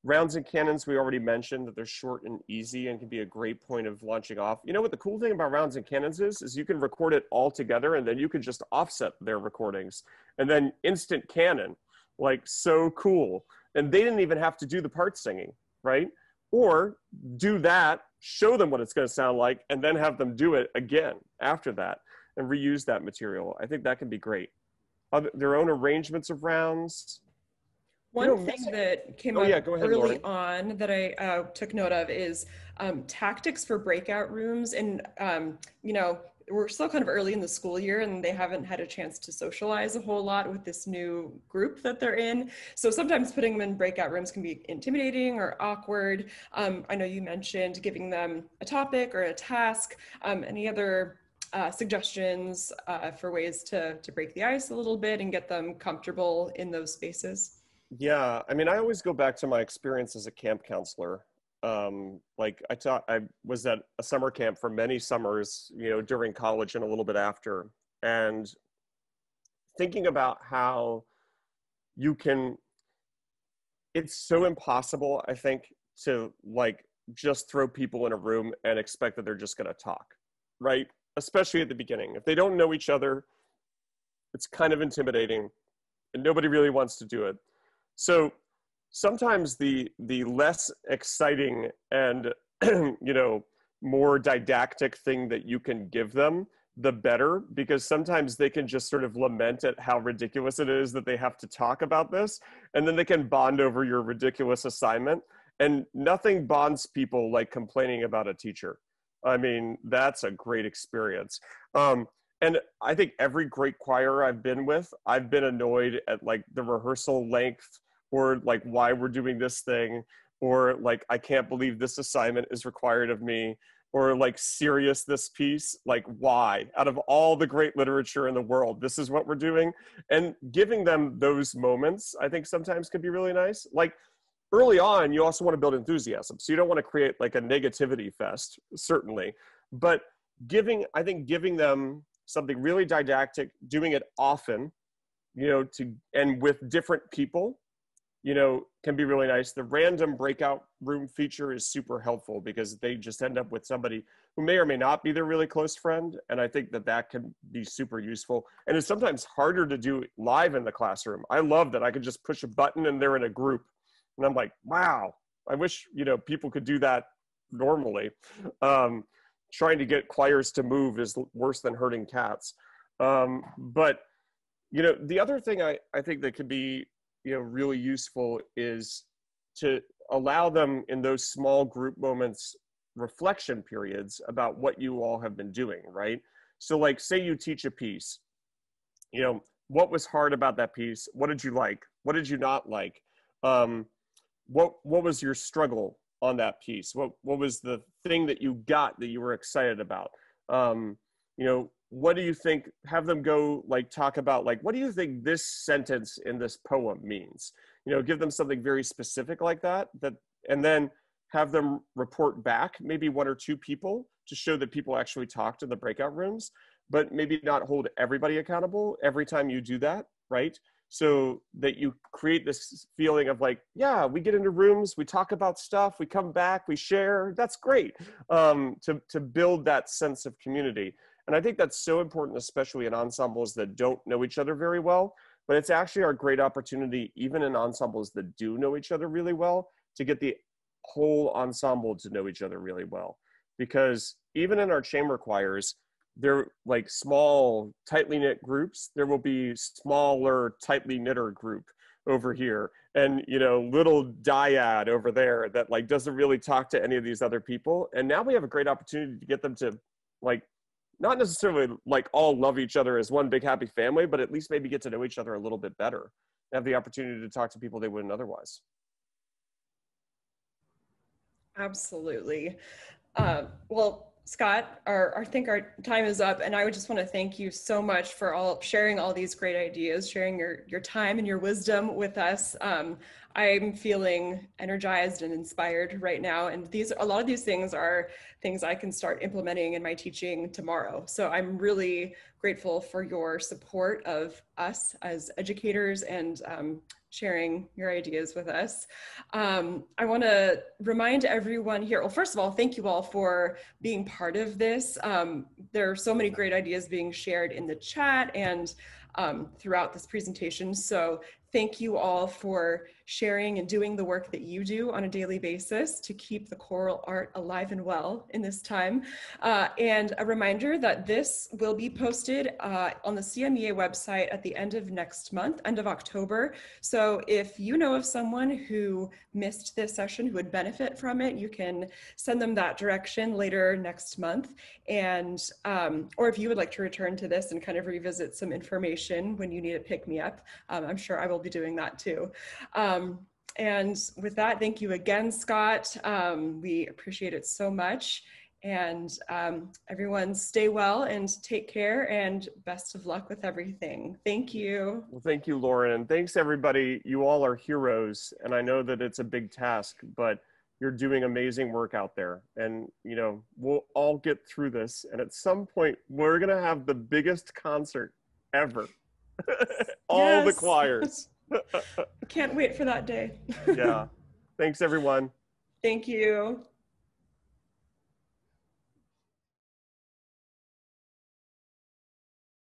Rounds and cannons, we already mentioned that they're short and easy and can be a great point of launching off. You know what the cool thing about rounds and cannons is you can record it all together, and then you can just offset their recordings, and then instant cannon, like so cool. And they didn't even have to do the part singing, right? Or do that, show them what it's going to sound like, and then have them do it again after that and reuse that material. I think that can be great. Their own arrangements of rounds. One thing that came up early on that I took note of is tactics for breakout rooms. And, we're still kind of early in the school year and they haven't had a chance to socialize a whole lot with this new group that they're in. So sometimes putting them in breakout rooms can be intimidating or awkward. I know you mentioned giving them a topic or a task. Any other suggestions for ways to break the ice a little bit and get them comfortable in those spaces? Yeah, I mean, I always go back to my experience as a camp counselor. Like I was at a summer camp for many summers, during college and a little bit after, and thinking about how it's so impossible, I think, to like just throw people in a room and expect that they're just going to talk, right? Especially at the beginning. If they don't know each other, it's kind of intimidating, and nobody really wants to do it. So sometimes the less exciting and more didactic thing that you can give them, the better, because sometimes they can just sort of lament at how ridiculous it is that they have to talk about this, and then they can bond over your ridiculous assignment. And nothing bonds people like complaining about a teacher. I mean, that's a great experience. And I think every great choir I've been with, I've been annoyed at like the rehearsal length, or like why we're doing this thing, or like I can't believe this assignment is required of me, or like serious this piece, like why? Out of all the great literature in the world, this is what we're doing. And giving them those moments, I think sometimes can be really nice. Like early on, you also want to build enthusiasm. So you don't want to create like a negativity fest, certainly. But I think giving them something really didactic, doing it often, and with different people, can be really nice. The random breakout room feature is super helpful because they just end up with somebody who may or may not be their really close friend. And I think that can be super useful. And it's sometimes harder to do live in the classroom. I love that I could just push a button and they're in a group. And I'm like, wow, I wish, people could do that normally. Trying to get choirs to move is worse than herding cats. But, the other thing I think that could be, really useful is to allow them in those small group moments, reflection periods about what you all have been doing, right? So like, say you teach a piece, what was hard about that piece? What did you like? What did you not like? What was your struggle on that piece? What was the thing that you got that you were excited about? What do you think? Have them go like talk about like, what do you think this sentence in this poem means? Give them something very specific like that, and then have them report back, maybe one or two people, to show that people actually talked in the breakout rooms, but maybe not hold everybody accountable every time you do that, right? So that you create this feeling of like, yeah, we get into rooms, we talk about stuff, we come back, we share, that's great, to build that sense of community. And I think that's so important, especially in ensembles that don't know each other very well, but it's actually our great opportunity, even in ensembles that do know each other really well, to get the whole ensemble to know each other really well. Because even in our chamber choirs, they're like small, tightly knit groups. There will be smaller, tightly knitter group over here, and little dyad over there that like doesn't really talk to any of these other people. And now we have a great opportunity to get them to like, not necessarily like all love each other as one big happy family, but at least maybe get to know each other a little bit better, have the opportunity to talk to people they wouldn't otherwise. Absolutely. Well, Scott, I think our time is up, and I would just want to thank you so much for sharing all these great ideas, sharing your time and your wisdom with us. I'm feeling energized and inspired right now, and a lot of these things are things I can start implementing in my teaching tomorrow. So I'm really grateful for your support of us as educators and sharing your ideas with us. I want to remind everyone here, well, first of all, thank you all for being part of this. There are so many great ideas being shared in the chat and throughout this presentation. So thank you all for sharing and doing the work that you do on a daily basis to keep the choral art alive and well in this time. And a reminder that this will be posted on the CMEA website at the end of next month, end of October. So if you know of someone who missed this session who would benefit from it, you can send them that direction later next month. And, or if you would like to return to this and kind of revisit some information when you need a pick-me-up, I'm sure I will be doing that too. And with that, thank you again, Scott. We appreciate it so much. And everyone stay well and take care, and best of luck with everything. Thank you. Well, thank you, Lauren. And thanks everybody. You all are heroes. And I know that it's a big task, but you're doing amazing work out there. And, we'll all get through this. And at some point, we're going to have the biggest concert ever. All the choirs. Can't wait for that day. Yeah. Thanks, everyone. Thank you.